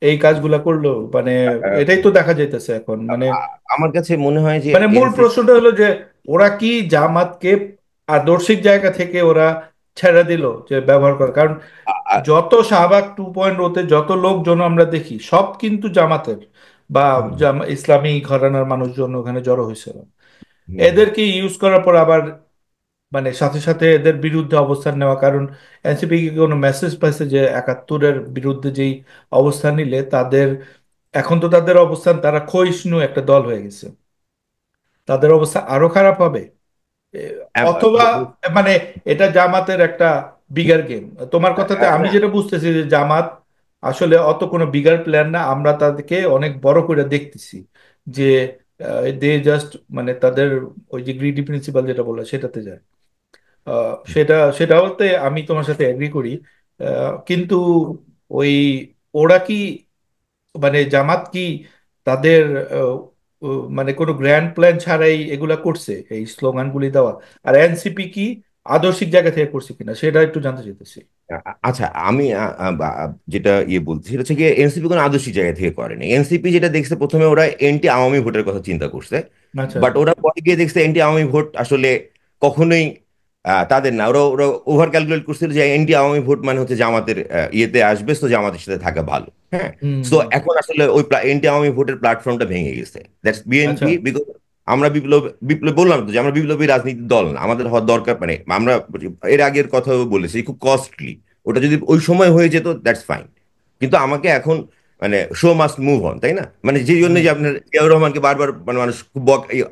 এই কাজগুলা করলো? মানে এটাই তো দেখা যাইতেছে এখন। মানে আমার কাছে মনে হয় যে মানে মূল এনসিপি প্রশ্নটা হলো যে ওরা কি জামাতকে আদর্শিক জায়গা থেকে ওরা ছেড়ে দিল যে ব্যবহার করে? কারণ যত শাহবাগ 2.0-তে যত লোকজন আমরা দেখি, সব কিন্তু জামাতের বা ইসলামী ঘরানার মানুষজন ওখানে জড়ো হয়েছিল। এদেরকে ইউজ করার পর আবার মানে সাথে সাথে এদের বিরুদ্ধে অবস্থান নেওয়া, কারণ এনসিপি কি কোনো মেসেজ পাইছে যে 71-এর বিরুদ্ধে যেই অবস্থান নিলে তাদের, এখন তো তাদের অবস্থান, তারা ক্ষয়িষ্ণু একটা দল হয়ে গেছে, তাদের অবস্থা আরো খারাপ হবে? এ, অথবা মানে এটা জামাতের একটা বিগার গেম? তোমার কথাতে আমি যেটা বুঝতেছি যে জামাত আসলে অত কোনো বিগার প্ল্যান না, আমরা তাদেরকে অনেক বড় করে দেখতেছি যে দে জাস্ট মানে তাদের ওই যে গ্রিডি প্রিন্সিপাল যেটা বলে সেটাতে যায়। সেটাতে আমি তোমার সাথে এগ্রি করি। কিন্তু ওই ওরা কি মানে জামাত কি তাদের আহ, মানে কোনো গ্র্যান্ড প্ল্যান ছাড়াই এগুলা করছে, এই স্লোগানগুলি দেওয়া? আর এনসিপি কি আদর্শিক জায়গা থেকে করছে কিনা সেটা একটু জানতে চাইতেছি। আচ্ছা, আমি যেটা ইয়ে বলছি সেটা হচ্ছে গিয়ে এনসিপি কোনো আদর্শিক জায়গা থেকে করেনি। এনসিপি যেটা দেখছে, প্রথমে ওরা এন্টি আওয়ামী ভোটের কথা চিন্তা করছে। আচ্ছা। বাট ওরা পরে গিয়ে দেখছে এন্টি আওয়ামী ভোট আসলে কখনোই তাদের না। ওরা ওরা ওভার ক্যালকুলেট করছিল যে এন্টি আওয়ামী ভোট মানে হচ্ছে জামাতের ইয়েতে আসবে, তো জামাতের সাথে থাকা ভালো। হ্যাঁ, হুম। তো এখন আসলে ওই এন্টি আওয়ামী ভোটের প্ল্যাটফর্মটা ভেঙে গেছে, দ্যাটস আচ্ছা। বিএনপি। বিকজ আমরা বিপ্লব বিপ্লব বললাম তো যে আমরা বিপ্লবী রাজনীতির দল না, আমাদের হওয়ার দরকার। মানে আমরা এর আগের কথাও বলেছি, খুব কস্টলি। ওটা যদি ওই সময় হয়ে যেত দ্যাটস ফাইন, কিন্তু আমাকে এখন মানে শো মাস্ট মুভ অন, তাই না? মানে যে জন্য হুম। যে আপনার জিয়াউর রহমানকে বারবার মানে মানুষ খুব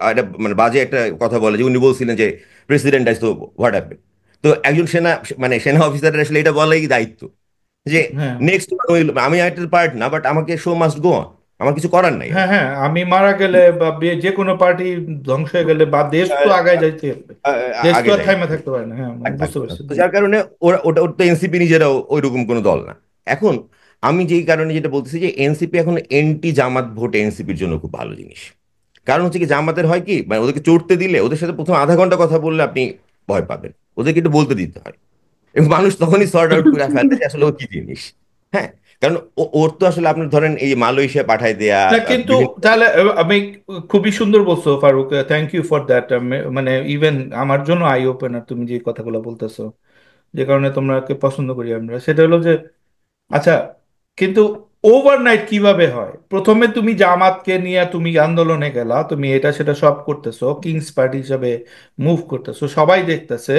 একটা মানে বাজে একটা কথা বলে যে উনি বলছিলেন যে প্রেসিডেন্ট আইস তো হোয়াট হ্যাপেন। তো একজন সেনা মানে সেনা অফিসারের আসলে এটা বলাই দায়িত্ব যে হ্যাঁ নেক্সট আমি একটা পার্ট না, বাট আমাকে শো মাস্ট গো অন, আমার কিছু করার নাই আর হ্যাঁ কি। হ্যাঁ, আমি মারা গেলে বা যে কোনো পার্টি ধ্বংস হয়ে গেলে বা দেশ তো আহ, আগায় যাইতে হবে, দেশ তো আগে আর যাই থাইমা থাকতে পারে না। হ্যাঁ আমি বুঝতে থাকবে না। পারছি। তো যার কারণে ওর তো এনসিপি নিজেরাও ওইরকম কোনো দল না এখন। আমি যেই কারণে যেটা বলতেছি যে এনসিপি এখন এন্টি জামাত ভোট এনসিপির জন্য খুব ভালো জিনিস। কারণ হচ্ছে কি জামাতের হয় কি, মানে ওদেরকে চড়তে দিলে, ওদের সাথে প্রথম আধা ঘন্টা কথা বললে আপনি ভয় পাবেন, ওদেরকে একটু বলতে দিতে হয় এবং মানুষ তখনই সর্ট আউট করে ফেলে যে আসলে ও কি জিনিস। হ্যাঁ, কারণ ওর তো আসলে আপনি ধরেন এই মালয়েশিয়া পাঠায় দেয়া না কিন্তু বিভিন্ন। তাহলে আমি, খুবই সুন্দর বলছো Farooq, thank you for that. মানে ইভেন আমার জন্য আই ওপেনার তুমি যে কথাগুলো বলতেছো, যে কারণে তোমরাকে পছন্দ করি আমরা, সেটা হলো যে আচ্ছা, কিন্তু ওভারনাইট কিভাবে হয়? প্রথমে তুমি জামাতকে নিয়ে তুমি আন্দোলনে গেলা, তুমি এটা সেটা সব করতেছো, কিংস পার্টি হিসাবে মুভ করতেছো, সবাই দেখতেছে,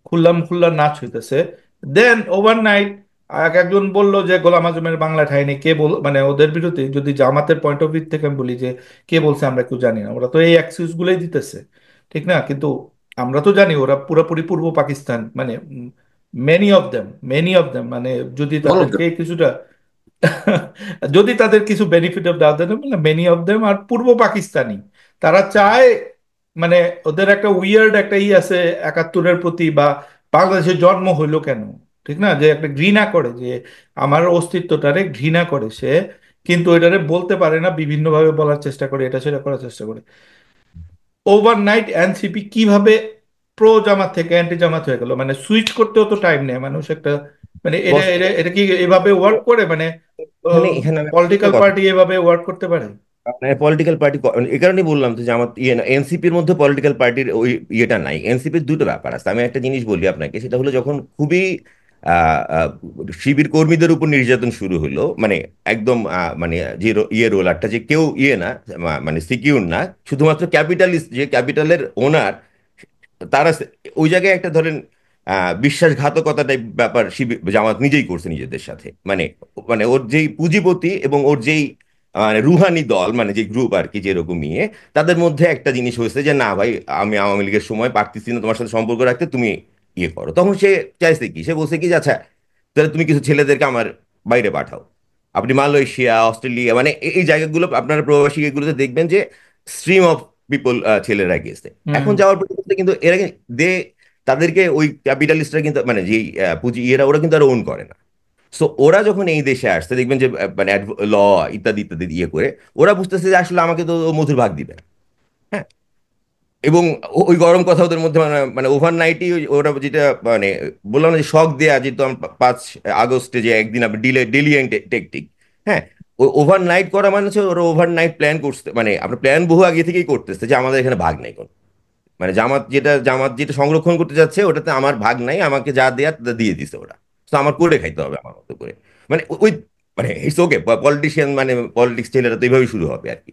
খুল্লাম খুল্লা নাচ হইতেছে। দেন ওভারনাইট এক একজন বললো যে গোলাম আজমের বাংলা ঠাঁই কে বল, মানে ওদের বিরুদ্ধে যদি জামাতের পয়েন্ট অফ ভিউ থেকে আমি বলি যে কে বলছে আমরা কেউ জানি না, ওরা তো এই এক্সকিউজ গুলোই দিতেছে, ঠিক না? কিন্তু আমরা তো জানি ওরা পুরোপুরি পূর্ব পাকিস্তান, মানে মেনি অফ দেম মানে যদি অল অফ তাদেরকে কিছুটা যদি তাদের কিছু বেনিফিট অফ ডাউট দেন, মানে মেনি অফ দেম আর পূর্ব পাকিস্তানি, তারা চায়, মানে ওদের একটা উইয়ার্ড একটা আছে একাত্তরের প্রতি, বা বাংলাদেশের জন্ম হইলো কেন, ঠিক না, যে একটা ঘৃণা করে, যে আমার অস্তিত্বটারে ঘৃণা করে সে, কিন্তু এটারে বলতে পারে না, বিভিন্নভাবে বলার চেষ্টা করে, এটা সেটা করার চেষ্টা করে। ওভারনাইট এনসিপি কিভাবে প্রো জামাত থেকে অ্যান্টি জামাত হয়ে গেল? মানে সুইচ করতেও তো টাইম নেয় মানুষ একটা, মানে এটা বস, এটা এটা কি এভাবে ওয়ার্ক করে? মানে এখানে এখানে আমি একটা পলিটিক্যাল কথা, পার্টি এভাবে ওয়ার্ক করতে পারে? মানে পলিটিক্যাল পার্টি, এই কারণেই বললাম তো যে আমার ইয়ে না, এনসিপির মধ্যে পলিটিক্যাল পার্টির ওই ইয়েটা নাই। এনসিপির দুটো ব্যাপার আছে, আমি একটা জিনিস বলি আপনাকে, সেটা হলো যখন খুবই আহ, আহ, শিবির কর্মীদের উপর নির্যাতন শুরু হলো, মানে একদম মানে যে ইয়ে রোলারটা যে কেউ ইয়ে না, মানে সিকিউর না, শুধুমাত্র ক্যাপিটালিস্ট যে ক্যাপিটালের ওনার, তারা ওই জায়গায় একটা ধরেন বিশ্বাসঘাতকতা টাইপ ব্যাপার শিবির জামাত নিজেই করছে নিজেদের সাথে, মানে মানে ওর যেই পুঁজিপতি এবং ওর যেই মানে রুহানি দল, মানে যে গ্রুপ আর কি, যেরকম নিয়ে তাদের মধ্যে একটা জিনিস হয়েছে যে না ভাই, আমি আওয়ামী লীগের সময় পারতেছি না তোমার সাথে সম্পর্ক রাখতে, তুমি ইয়ে করো। তখন সে চাইছে কি, সে বলছে কি যে আচ্ছা তাহলে তুমি কিছু ছেলেদেরকে আমার বাইরে পাঠাও। আপনি মালয়েশিয়া, অস্ট্রেলিয়া, মানে এই জায়গাগুলো আপনারা প্রবাসী এগুলোতে দেখবেন যে স্ট্রিম অফ পিপল, ছেলেরা গিয়েছে। হুম। এখন যাওয়ার পরে কিন্তু এরা দে তাদেরকে ওই ক্যাপিটালিস্টরা কিন্তু, মানে যেই পুঁজি ইয়েরা, ওরা কিন্তু আর ওন করে না। সো ওরা যখন এই দেশে আসছে দেখবেন যে মানে ল ইত্যাদি ইত্যাদি ইয়ে করে ওরা বুঝতেছে যে আসলে আমাকে তো ও মধুর ভাগ দিবে না। হ্যাঁ, এবং ওই গরম কথা ওদের মধ্যে, মানে মানে ওভারনাইটই ওরা যেটা মানে বললাম না যে শক দেয়া যেত, 5 আগস্টে যে একদিন আপনি ডিলিয়েন্ট টেকটিক। হ্যাঁ, ওই ওভারনাইট করা মানে হচ্ছে ওরা ওভারনাইট প্ল্যান করছে, মানে আপনার প্ল্যান বহু আগে থেকেই করতেছে যে আমাদের এখানে ভাগ নাই কোনো, মানে জামাত যেটা সংরক্ষণ করতে যাচ্ছে ওটাতে আমার ভাগ নাই, আমাকে যা দেয়া তা দিয়ে দিছে ওরা। তো আমার করে খাইতে হবে আমার মতো করে, মানে ওই মানে ইটস ওকে, পলিটিশিয়ান মানে পলিটিক্স ছেলেরা তো এইভাবেই শুরু হবে আর কি।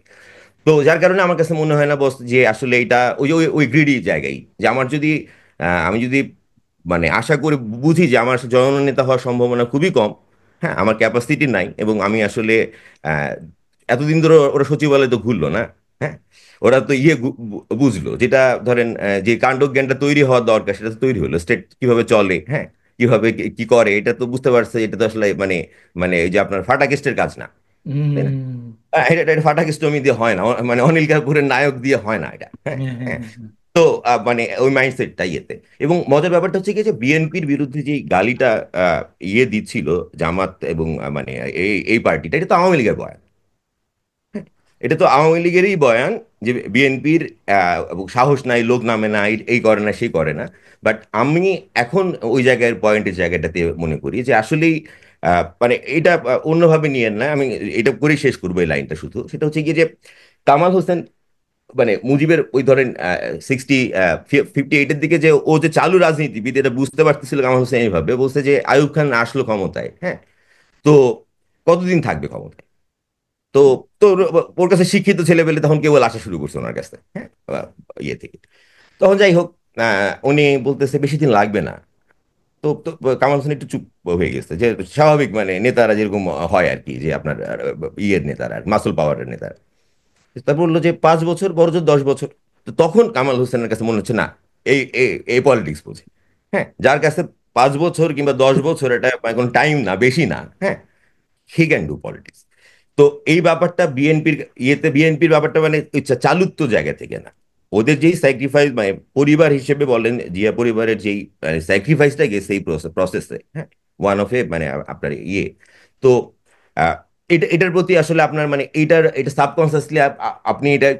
তো যার কারণে আমার কাছে মনে হয় না বস যে আসলে এটা ওই ওই ওই গ্রিডি জায়গায়, যে আমার যদি আমি যদি মানে আশা করে বুঝি যে আমার জননেতা হওয়ার সম্ভাবনা খুবই কম, হ্যাঁ আমার ক্যাপাসিটি নাই, এবং আমি আসলে আহ, এতদিন ধরে ওরা সচিবালয় তো ঘুরলো না। হ্যাঁ, ওরা তো ইয়ে বুঝলো যেটা ধরেন যে কাণ্ডজ্ঞানটা তৈরি হওয়ার দরকার সেটা তো তৈরি হলো, স্টেট কিভাবে চলে, হ্যাঁ কিভাবে কি করে, এটা তো বুঝতে পারছে। এটা তো আসলে মানে মানে এই যে আপনার ফাটাকেস্টের কাজ না, তাই না? হুম। এটা ফাটাকেস্টমি দিয়ে হয় না, মানে অনিল কাপুরের নায়ক দিয়ে হয় না এটা। হ্যাঁ হ্যাঁ হ্যাঁ হ্যাঁ। হ্যাঁ হ্যাঁ। তো মানে ওই মাইন্ডসেটটা ইয়েতে, এবং মজার ব্যাপারটা হচ্ছে কি যে বিএনপির বিরুদ্ধে যে গালিটা ইয়ে দিচ্ছিল জামাত এবং মানে এই পার্টিটা, এটা তো আওয়ামী লীগের বয়ান। এটা তো আওয়ামী লীগেরই বয়ান যে বিএনপির সাহস নাই, লোক নামে না, এই করে না সেই করে না। বাট আমি এখন ওই জায়গার পয়েন্টের জায়গাটাতে মনে করি যে আসলেই মানে এটা অন্যভাবে নিয়েন না, আমি এটা করেই শেষ করবো এই লাইনটা শুধু, সেটা হচ্ছে কি যে কামাল হোসেন মানে মুজিবের ওই ধরেন 58-এর দিকে যে ও যে চালু রাজনীতিবিদ, এটা বুঝতে পারতেছিল কামাল হোসেন এইভাবে বলছে যে আইয়ুব খান আসলো ক্ষমতায়, হ্যাঁ তো কতদিন থাকবে ক্ষমতায়? তো তো ওর কাছে শিক্ষিত ছেলে পেলে তখন কেবল আসা শুরু করছে ওনার কাছে, হ্যাঁ ইয়ে থেকে। তখন যাই হোক, উনি বলতেছে বেশি দিন লাগবে না। তো কামাল হোসেন একটু চুপ হয়ে গেছে, যে স্বাভাবিক মানে নেতারা যেরকম হয় আর কি, যে আপনার ইয়ের নেতারা, মাসল পাওয়ারের নেতারা। তারপর বললো যে 5 বছর, বড় জোর 10 বছর। তো তখন কামাল হোসেনের কাছে মনে হচ্ছে না, এই এই পলিটিক্স বোঝে। হ্যাঁ, যার কাছে 5 বছর কিংবা 10 বছর, এটা এখন টাইম না, বেশি না, হ্যাঁ, হি ক্যান ডু পলিটিক্স। তো এই ব্যাপারটা বিএনপির বিএনপির ব্যাপারটা মানে চালুত্ব জায়গা থেকে না, ওদের যেই স্যাক্রিফাইস মানে পরিবার হিসেবে বলেন, জিয়া পরিবারের যেই স্যাক্রিফাইসটা গেছে এই প্রসেসে, হ্যাঁ, ওয়ান অফ এ মানে আপনার ইয়ে। তো আহ, এটার প্রতি আসলে আপনার মানে এটা সাবকনসিয়াসলি আপনি এটা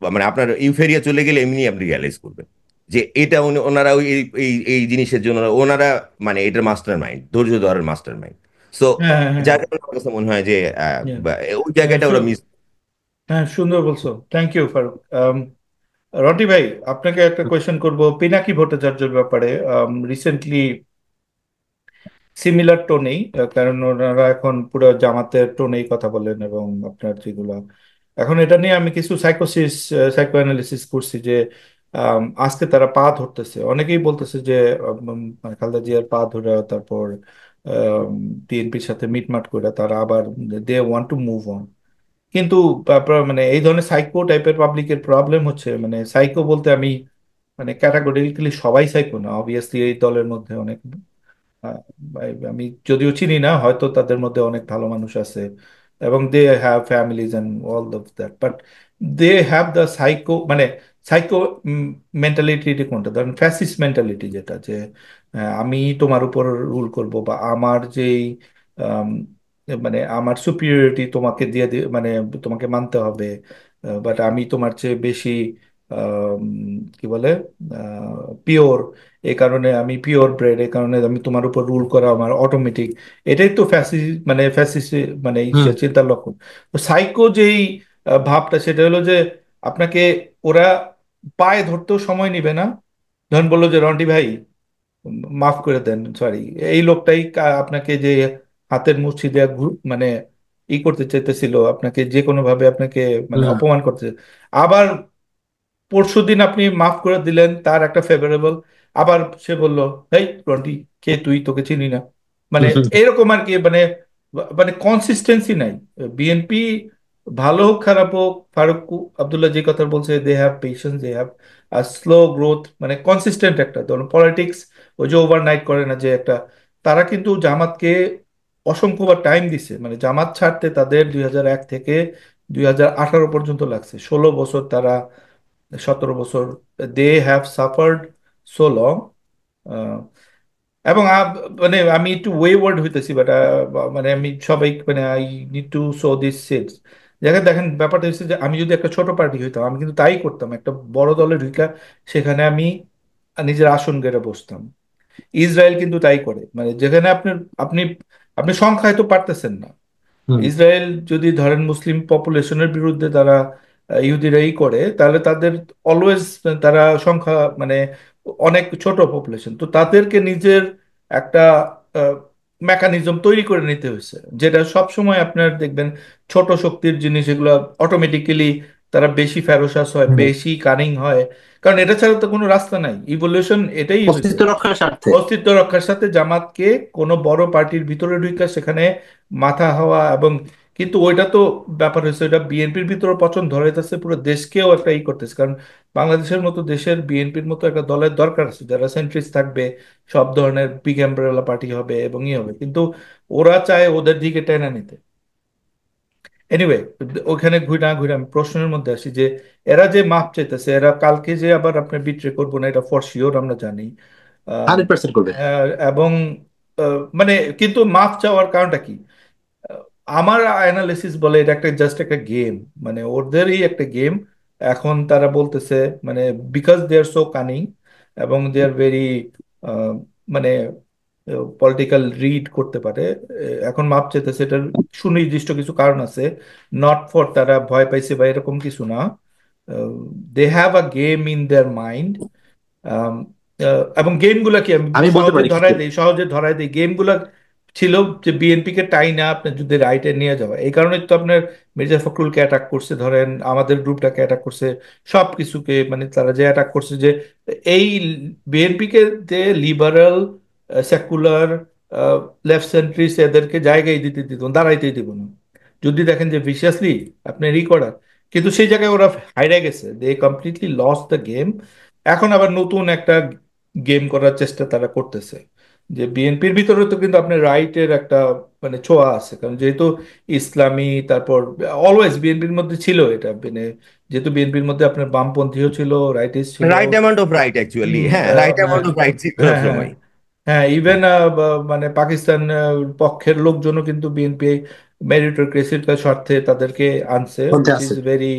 মানে আপনার ইউফেরিয়া চলে গেলে এমনি আপনি রিয়ালাইজ করবেন যে এটা ওনারা এই এই এই জিনিসের জন্য ওনারা মানে এটার মাস্টার মাইন্ড, ধৈর্য ধরার মাস্টার মাইন্ড। সো হ্যাঁ, হ্যাঁ, হ্যাঁ, যার কারণে আমার কাছে মনে হয় যে yeah, ওই হ্যাঁ, জায়গাটা ওরা মিস। হ্যাঁ, সুন্দর বলছো, থ্যাংক ইউ ফারুক। রন্টি ভাই, আপনাকে একটা কোয়েশ্চেন করব পিনাকি ভট্টাচার্যের ব্যাপারে। রিসেন্টলি সিমিলার টোনেই, কারণ ওনারা এখন পুরো জামাতের টোনেই কথা বলেন, এবং আপনার যেগুলো এখন এটা নিয়ে আমি কিছু সাইকো অ্যানালিসিস করছি যে আজকে তারা পা ধরতেছে, অনেকেই বলতেছে যে মানে খালেদা জিয়ার পা ধরে তারপর বিএনপির সাথে মিটমাট করে তারা আবার they want to move on. কিন্তু মানে এই ধরনের সাইকো টাইপের পাবলিকের প্রবলেম হচ্ছে, মানে সাইকো বলতে আমি মানে ক্যাটাগরিক্যালি সবাই সাইকো না, অবভিয়াসলি এই দলের মধ্যে অনেক আহ, আমি যদিও চিনি না, হয়তো তাদের মধ্যে অনেক ভালো মানুষ আছে এবং they have families and all of that, but they have the psycho মানে সাইকো মেন্টালিটি। কোনটা ধরেন ফ্যাসিস্ট মেন্টালিটি, যেটা যে আমি তোমার উপর রুল করব, বা আমার যেই আম, মানে আমার সুপিরিয়রিটি তোমাকে মানে তোমাকে মানতে হবে, বাট আমি তোমার চেয়ে বেশি আম, কি বলে পিওর, এই কারণে আমি পিওর ব্রেড, এই কারণে আমি তোমার উপর রুল করা আমার অটোমেটিক। এটাই তো ফ্যাসিস্ট মানে এই হুম। চিন্তার লক্ষণ। তো সাইকো যেই ভাবটা, সেটা হলো যে আপনাকে ওরা পায়ে ধরতেও সময় নিবে না। ধরেন বললো যে রন্টি ভাই মাফ করে দেন, সরি, এই লোকটাই আপনাকে যে হাতের মুষ্টি দেয়া মানে করতে চাইতেছিল, আপনাকে যে কোনো ভাবে আপনাকে মানে হুম। অপমান করতে, আবার পরশুদিন আপনি মাফ করে দিলেন তার একটা ফেভারেবল, আবার সে বলল হেই রন্টি, কে তুই, তোকে চিনি না। মানে হুম। এরকম আর কি, মানে মানে কনসিস্টেন্সি নাই। বিএনপি ভালো হোক খারাপ হোক, ফারুক আব্দুল্লাহ যে কথা বলছে, they have patience, they have slow growth, মানে কনসিস্টেন্ট একটা ধরুন পলিটিক্স, ওই যে ওভারনাইট করে না যে একটা। তারা কিন্তু জামাতকে অসংখ্যবার টাইম দিছে, মানে জামাত ছাড়তে তাদের 2001 থেকে 2018 পর্যন্ত লাগছে, 16 বছর তারা, 17 বছর, they have suffered so long. এবং মানে আমি একটু ওয়ার্ড হইতেছি, বাট মানে আমি সবাই মানে I need to show this sense. দেখেন দেখেন ব্যাপারটা হচ্ছে যে আমি যদি একটা ছোট পার্টি হইতাম, আমি কিন্তু তাই করতাম, একটা বড় দলে ঢুকা সেখানে আমি নিজের আসন গেড়ে বসতাম। ইসরায়েল কিন্তু তাই করে, মানে যেখানে আপনার আপনি আপনি সংখ্যায় তো পারতেছেন না। হুম। ইসরায়েল যদি ধরেন মুসলিম পপুলেশনের বিরুদ্ধে তারা ইহুদিরাই করে, তাহলে তাদের অলওয়েজ তারা সংখ্যা মানে অনেক ছোট পপুলেশন, তো তাদেরকে নিজের একটা মেকানিজম তৈরি করে নিতে হয়েছে, যেটা সব সময় আপনার দেখবেন ছোট শক্তির জিনিস এগুলো অটোমেটিক্যালি তারা বেশি ফেরোসাস হয়, হুম। বেশি কানিং হয়, কারণ এটা ছাড়া তো কোনো রাস্তা নাই, ইভলিউশন এটাই হয়েছে। অস্তিত্ব রক্ষার স্বার্থে। অস্তিত্ব রক্ষার সাথে জামাতকে কোনো বড় পার্টির ভিতরে ঢুকে সেখানে মাথা হওয়া, এবং কিন্তু ওইটা তো ব্যাপার হয়েছে, ওইটা বিএনপির ভিতরে পছন্দ ধরাইতেছে, পুরো দেশকেও একটা করতেছে, কারণ বাংলাদেশের মতো দেশের বিএনপির মতো একটা দলের দরকার আছে যারা সেন্ট্রিস্ট থাকবে, সব ধরনের বিগ এমব্রেলা পার্টি হবে এবং হবে, কিন্তু ওরা চায় ওদের দিকে টেনে নিতে। এনিওয়ে, ওইখানে ঘুরে না ঘুরে আমি প্রশ্নের মধ্যে আসি যে এরা যে মাপ চাইতেছে, এরা কালকে যে আবার আপনার বিট্রে করবো না, এটা ফর শিওর আমরা জানি। 100% করবে। এবং মানে কিন্তু মাফ চাওয়ার কারণটা কি? আহ, আমার অ্যানালিসিস বলে এটা একটা জাস্ট একটা গেম, মানে ওদেরই একটা গেম। এখন তারা বলতেছে মানে because they are so cunning এবং দে আর ভেরি মানে পলিটিক্যাল রিড করতে পারে, এখন মাপ চাইতেছে, এটার সুনির্দিষ্ট কিছু কারণ আছে, নট ফর তারা ভয় পাইছে বা এরকম কিছু না। They have a game in their mind. Um, এবং গেমগুলা কি আমি আমি বলতে সহজে পারি ধরাই কিছু। দিই, সহজে ধরাই দিই, গেমগুলা ছিল যে বিএনপি কে টাই না আপনার যুদ্ধে রাইটে নিয়ে যাওয়া, এই কারণে তো আপনার মির্জা ফখরুলকে অ্যাটাক করছে, ধরেন আমাদের গ্রুপটাকে অ্যাটাক করছে, সব কিছুকে মানে তারা যে অ্যাটাক করছে যে এই বিএনপি কে যে লিবারাল সেকুলার লেফট সেন্ট্রিস্ট এদেরকে জায়গায় দিতে দিত না, দাঁড়াইতেই দিব না। যদি দেখেন যে ভিসিয়াসলি আপনার করার, কিন্তু সেই জায়গায় ওরা হাইরে গেছে, দে কমপ্লিটলি লস দ্য গেম। এখন আবার নতুন একটা গেম করার চেষ্টা তারা করতেছে। যে বিএনপির ভিতরে তো কিন্তু আপনার রাইটের একটা মানে ছোঁয়া আছে, কারণ যেহেতু ইসলামী, তারপর অলওয়েজ বিএনপির মধ্যে ছিল এটা, মানে যেহেতু বিএনপির মধ্যে আপনার বামপন্থীও ছিল, রাইটিস্ট ছিল। Right amount of right actually, হ্যাঁ, রাইট হ্যাঁ অ্যামাউন্ট অফ রাইট ছিল হ্যাঁ হ্যাঁ সবসময়। হ্যাঁ, ইভেন মানে পাকিস্তান পক্ষের লোকজনও কিন্তু বিএনপি মেরিটোক্রেসির স্বার্থে তাদেরকে আনছে, মধ্যে উইচ ইজ আছে। ভেরি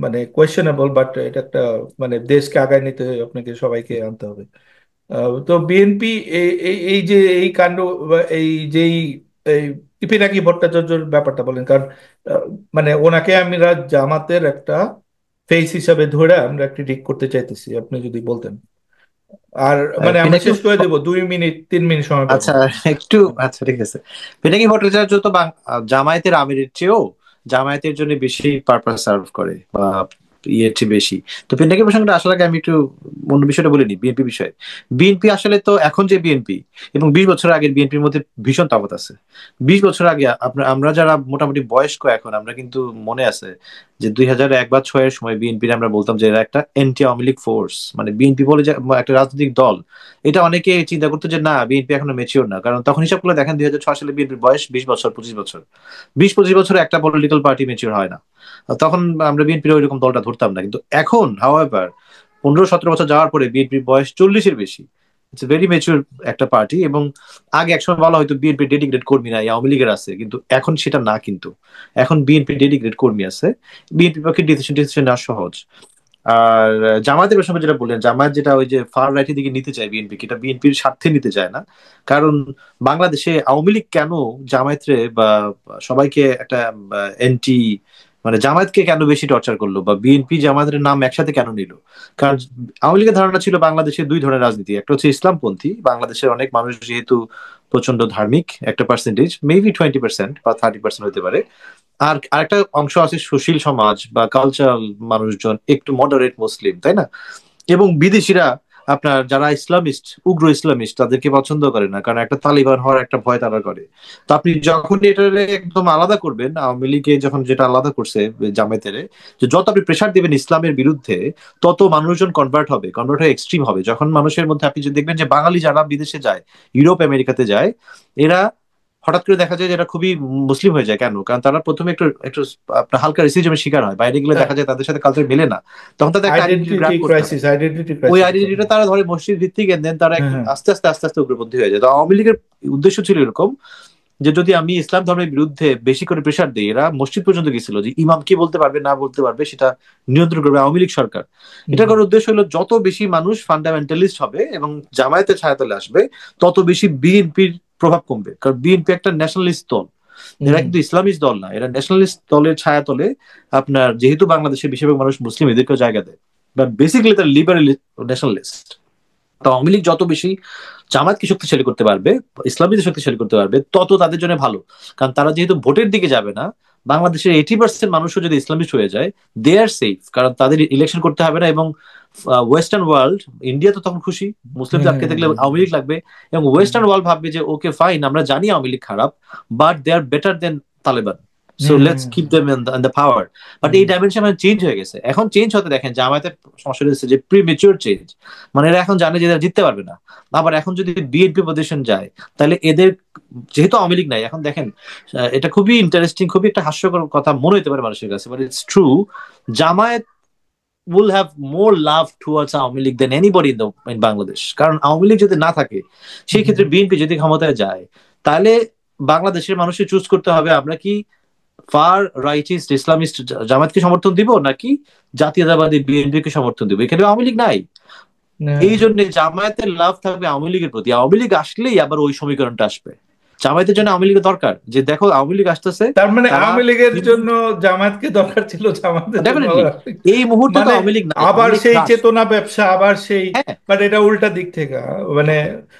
মানে কোয়েশ্চেনেবল, বাট এটা একটা মানে দেশকে আগায় নিতে আপনাকে সবাইকে আনতে হবে। তো বিএনপি এই এই এই যে এই কাণ্ড বা এই যেই এই পিনাকি ভট্টাচার্যর ব্যাপারটা বলেন, কারণ আহ, মানে ওনাকে আমরা জামাতের একটা ফেস হিসাবে ধরে আমরা ক্রিটিক করতে চাইতেছি, আপনি যদি বলতেন। আর মানে আমরা পিনাকি, শেষ করে দেবো, 2 মিনিট 3 মিনিট সময় পাবো। আচ্ছা একটু, আচ্ছা ঠিক আছে। পিনাকি ভট্টাচার্য তো জামায়াতের আমিরের চেয়েও জামায়াতের জন্য বেশি পারপাস সার্ভ করে, বা ইয়ের চেয়ে বেশি। তো পিনাকি প্রসঙ্গটা আসলে আগে আমি একটু অন্য বিষয়টা বলিনি, বিএনপি বিষয়ে। বিএনপি আসলে তো এখন যে বিএনপি এবং 20 বছর আগের বিএনপির মধ্যে ভীষণ তফাৎ আছে। 20 বছর আগে আপনার আমরা যারা মোটামুটি বয়স্ক এখন, আমরা কিন্তু মনে আছে যে 2001 বা 2006 সময় বিএনপি আমরা বলতাম যে এরা একটা অ্যান্টি আওয়ামী লীগ ফোর্স, মানে বিএনপি বলে যে একটা রাজনৈতিক দল। এটা অনেকে চিন্তা করতো যে না, বিএনপি এখনো মেচিওর না, কারণ তখন হিসাব করলে দেখেন 2006 সালে বিএনপির বয়স 20 বছর, 25 বছর। 20-25 বছর একটা পলিটিক্যাল পার্টি মেচিওর হয় না। তখন আমরা বিএনপির ওইরকম দলটা ধরতাম না, কিন্তু এখন হাওয়েভার 15-17 বছর যাওয়ার পরে বিএনপির বয়স 40-এর বেশি। ইটস ভেরি মেচিওর একটা পার্টি। এবং আগে একসময় বলা হয়তো বিএনপি ডেডিকেটেড কর্মী নাই, আওয়ামী লীগের আছে, কিন্তু এখন সেটা না। কিন্তু এখন বিএনপি ডেডিকেটেড কর্মী আছে। বিএনপির পক্ষে ডিসিশন ডিসিশন নেওয়া সহজ। আর জামায়াতের বিষয়ে যেটা বললেন, জামায়াত যেটা ওই যে ফার রাইটের দিকে নিতে চায় বিএনপি, এটা বিএনপির স্বার্থে নিতে চায় না। কারণ বাংলাদেশে আওয়ামী লীগ কেন জামায়াতরে বা সবাইকে একটা এন্টি, মানে জামায়াতকে কেন বেশি টর্চার করলো, বা বিএনপি জামায়াতের নাম একসাথে কেন নিল? কারণ আওয়ামী লীগের ধারণা ছিল বাংলাদেশে দুই ধরনের রাজনীতি, একটা হচ্ছে ইসলামপন্থী, বাংলাদেশের অনেক মানুষ যেহেতু প্রচন্ড ধার্মিক, একটা পার্সেন্টেজ, মেবি 20% বা 30% হতে পারে। আর আরেকটা অংশ আছে সুশীল সমাজ বা কালচারাল মানুষজন, একটু মডারেট মুসলিম, তাই না? এবং বিদেশিরা আপনার যারা ইসলামিস্ট, উগ্র ইসলামিস্ট, তাদেরকে পছন্দ করে না, কারণ একটা তালিবান হওয়ার একটা ভয় তারা করে। তো আপনি যখন এটা একদম আলাদা করবেন, আওয়ামী লীগে যখন যেটা আলাদা করছে জামায়াতের, যে যত আপনি প্রেশার দিবেন ইসলামের বিরুদ্ধে, তত মানুষজন কনভার্ট হয়ে এক্সট্রিম হবে। যখন মানুষের মধ্যে আপনি যে দেখবেন যে বাঙালি যারা বিদেশে যায়, ইউরোপ আমেরিকাতে যায়, এরা হঠাৎ করে দেখা যায় যে এরা খুবই মুসলিম হয়ে যায়। কেন? কারণ তারা প্রথমে একটু একটু আপনার হালকা রেসিজমের শিকার হয়, বাইরে গেলে দেখা যায় তাদের সাথে কালচার মেলে না, তখন তাদের একটা আইডেন্টিটি আইডেন্টিটি গ্র্যাব করতে হয়। ক্রাইসিস, আইডেন্টিটি ওই ক্রাইসিস। আইডেন্টিটিটা তারা ধরে মসজিদ ভিত্তিক, এন্ড দেন তারা হ্যাঁ একটু হ্যাঁ আস্তে আস্তে আস্তে আস্তে উগ্রপন্থী হয়ে যায়। তো আওয়ামী লীগের উদ্দেশ্য ছিল এরকম, যে যদি আমি ইসলাম ধর্মের বিরুদ্ধে বেশি করে প্রেশার দিই, এরা মসজিদ পর্যন্ত গেছিল যে ইমাম কি বলতে পারবে না বলতে পারবে সেটা নিয়ন্ত্রণ করবে আওয়ামী লীগ সরকার। হুম এটা করার উদ্দেশ্য হলো যত বেশি মানুষ ফান্ডামেন্টালিস্ট হবে এবং জামায়াতের ছায়াতলে আসবে, তত বেশি বিএনপির প্রভাব কমবে। কারণ বিএনপি একটা ন্যাশনালিস্ট দল, হুম এরা হুম কিন্তু ইসলামিস্ট দল না, এরা ন্যাশনালিস্ট দলের ছায়াতলে আপনার, যেহেতু বাংলাদেশের বেশিরভাগ মানুষ মুসলিম, এদেরকেও জায়গা দেয়। বাট বেসিক্যালি তারা লিবারেল ন্যাশনালিস্ট। তো আওয়ামী লীগ যত বেশি জামায়াতকে শক্তিশালী করতে পারবে, ইসলামীদের শক্তিশালী করতে পারবে, তত তাদের জন্য ভালো। কারণ তারা যেহেতু ভোটের দিকে যাবে না, বাংলাদেশের 80% মানুষও যদি ইসলামিস্ট হয়ে যায়, দে আর সেফ, কারণ তাদের ইলেকশন করতে হবে না। এবং ওয়েস্টার্ন ওয়ার্ল্ড, ইন্ডিয়া তো তখন খুশি, হুম মুসলিমদের আটকে থাকলে আওয়ামী লীগ লাগবে, এবং ওয়েস্টার্ন ওয়ার্ল্ড ভাববে যে ওকে ফাইন, আমরা জানি আওয়ামী লীগ খারাপ, but they are better than Taliban, so hmm let's keep them in the power. But hmm এই ডাইমেনশন চেঞ্জ হয়ে গেছে। এখন চেঞ্জ হতে দেখেন জামায়াতের সমস্যা হচ্ছে যে প্রিমেচিওর চেঞ্জ, মানে এরা এখন জানে যে এরা জিততে পারবে না। আবার এখন যদি বিএনপি পজিশন যায়, তাহলে এদের, যেহেতু আওয়ামী লীগ নাই, এখন দেখেন এটা খুবই ইন্টারেস্টিং, খুবই একটা হাস্যকর কথা মনে হতে পারে মানুষের কাছে, but it's true. Jamaat will have more love towards Awami League than anybody in Bangladesh. কারণ আওয়ামী লীগ যদি না থাকে, সেই হুম ক্ষেত্রে বিএনপি যদি ক্ষমতায় যায়, তাহলে বাংলাদেশের মানুষের চুজ করতে হবে, আমরা কি ফার রাইটিস্ট ইসলামিস্ট জামাতকে সমর্থন দিব, নাকি জাতীয়তাবাদী বিএনপি কে সমর্থন দিব। এখানে আওয়ামী লীগ নাই, এই হ্যাঁ। জন্য জামায়াতের লাভ থাকবে আওয়ামী লীগের প্রতি। আওয়ামী লীগ আসলেই আবার ওই সমীকরণটা আসবে। জামায়াতের জন্য আওয়ামী লীগের দরকার, যে দেখো আওয়ামী লীগ আসতেছে, তার মানে তারা আওয়ামী লীগের জন্য জামায়াতকে দরকার ছিল, জামায়াতের জন্য ডেফিনেটলি, আবার এই মুহূর্তে তো মানে আওয়ামী লীগ নাই, আবার আওয়ামী লীগ সেই ক্রাশ। চেতনা ব্যবসা, আবার সেই, হ্যাঁ, মানে এটা উল্টা দিক থেকে মানে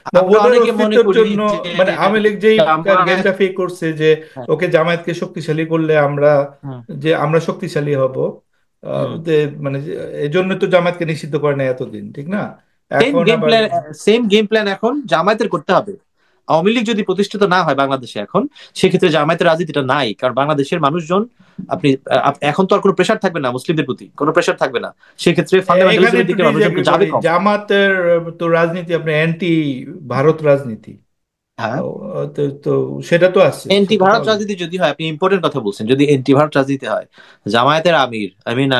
আমরা ওদের অনেকে মনে অস্তিত্বের করি জন্য, যে মানে আওয়ামী লীগ যেই জামায়াত, গেমটা ফেক করছে যে হ্যাঁ, ওকে জামায়াতকে শক্তিশালী করলে আমরা, হুম, যে আমরা শক্তিশালী হব, হুম, মানে এই জন্য তো জামায়াতকে নিষিদ্ধ করে না এতদিন, ঠিক না? সেম এখন গেম আবার প্ল্যান, সেম গেম প্ল্যান এখন জামায়াতের করতে হবে। আওয়ামী লীগ যদি প্রতিষ্ঠিত না হয় বাংলাদেশে এখন, সেক্ষেত্রে জামায়াতের রাজনীতিটা নাই, কারণ বাংলাদেশের মানুষজন, আপনি এখন তো আর কোনো প্রেশার থাকবে না, মুসলিমদের প্রতি কোনো প্রেশার থাকবে না, সেক্ষেত্রে এখানে ফান্ডামেন্টালিজমের একটু দিকে ডিসএগ্রি মানুষজন করি, যাবে কম। জামাতের তো রাজনীতি আপনি অ্যান্টি ভারত রাজনীতি, হ্যাঁ, ও, তো তো সেটা তো আছে, এন্টি সেটা তো ভারত রাজনীতি যদি হয়, আপনি ইম্পর্টেন্ট কথা বলছেন, যদি এন্টি ভারত রাজনীতি হয়, জামায়াতের আমির,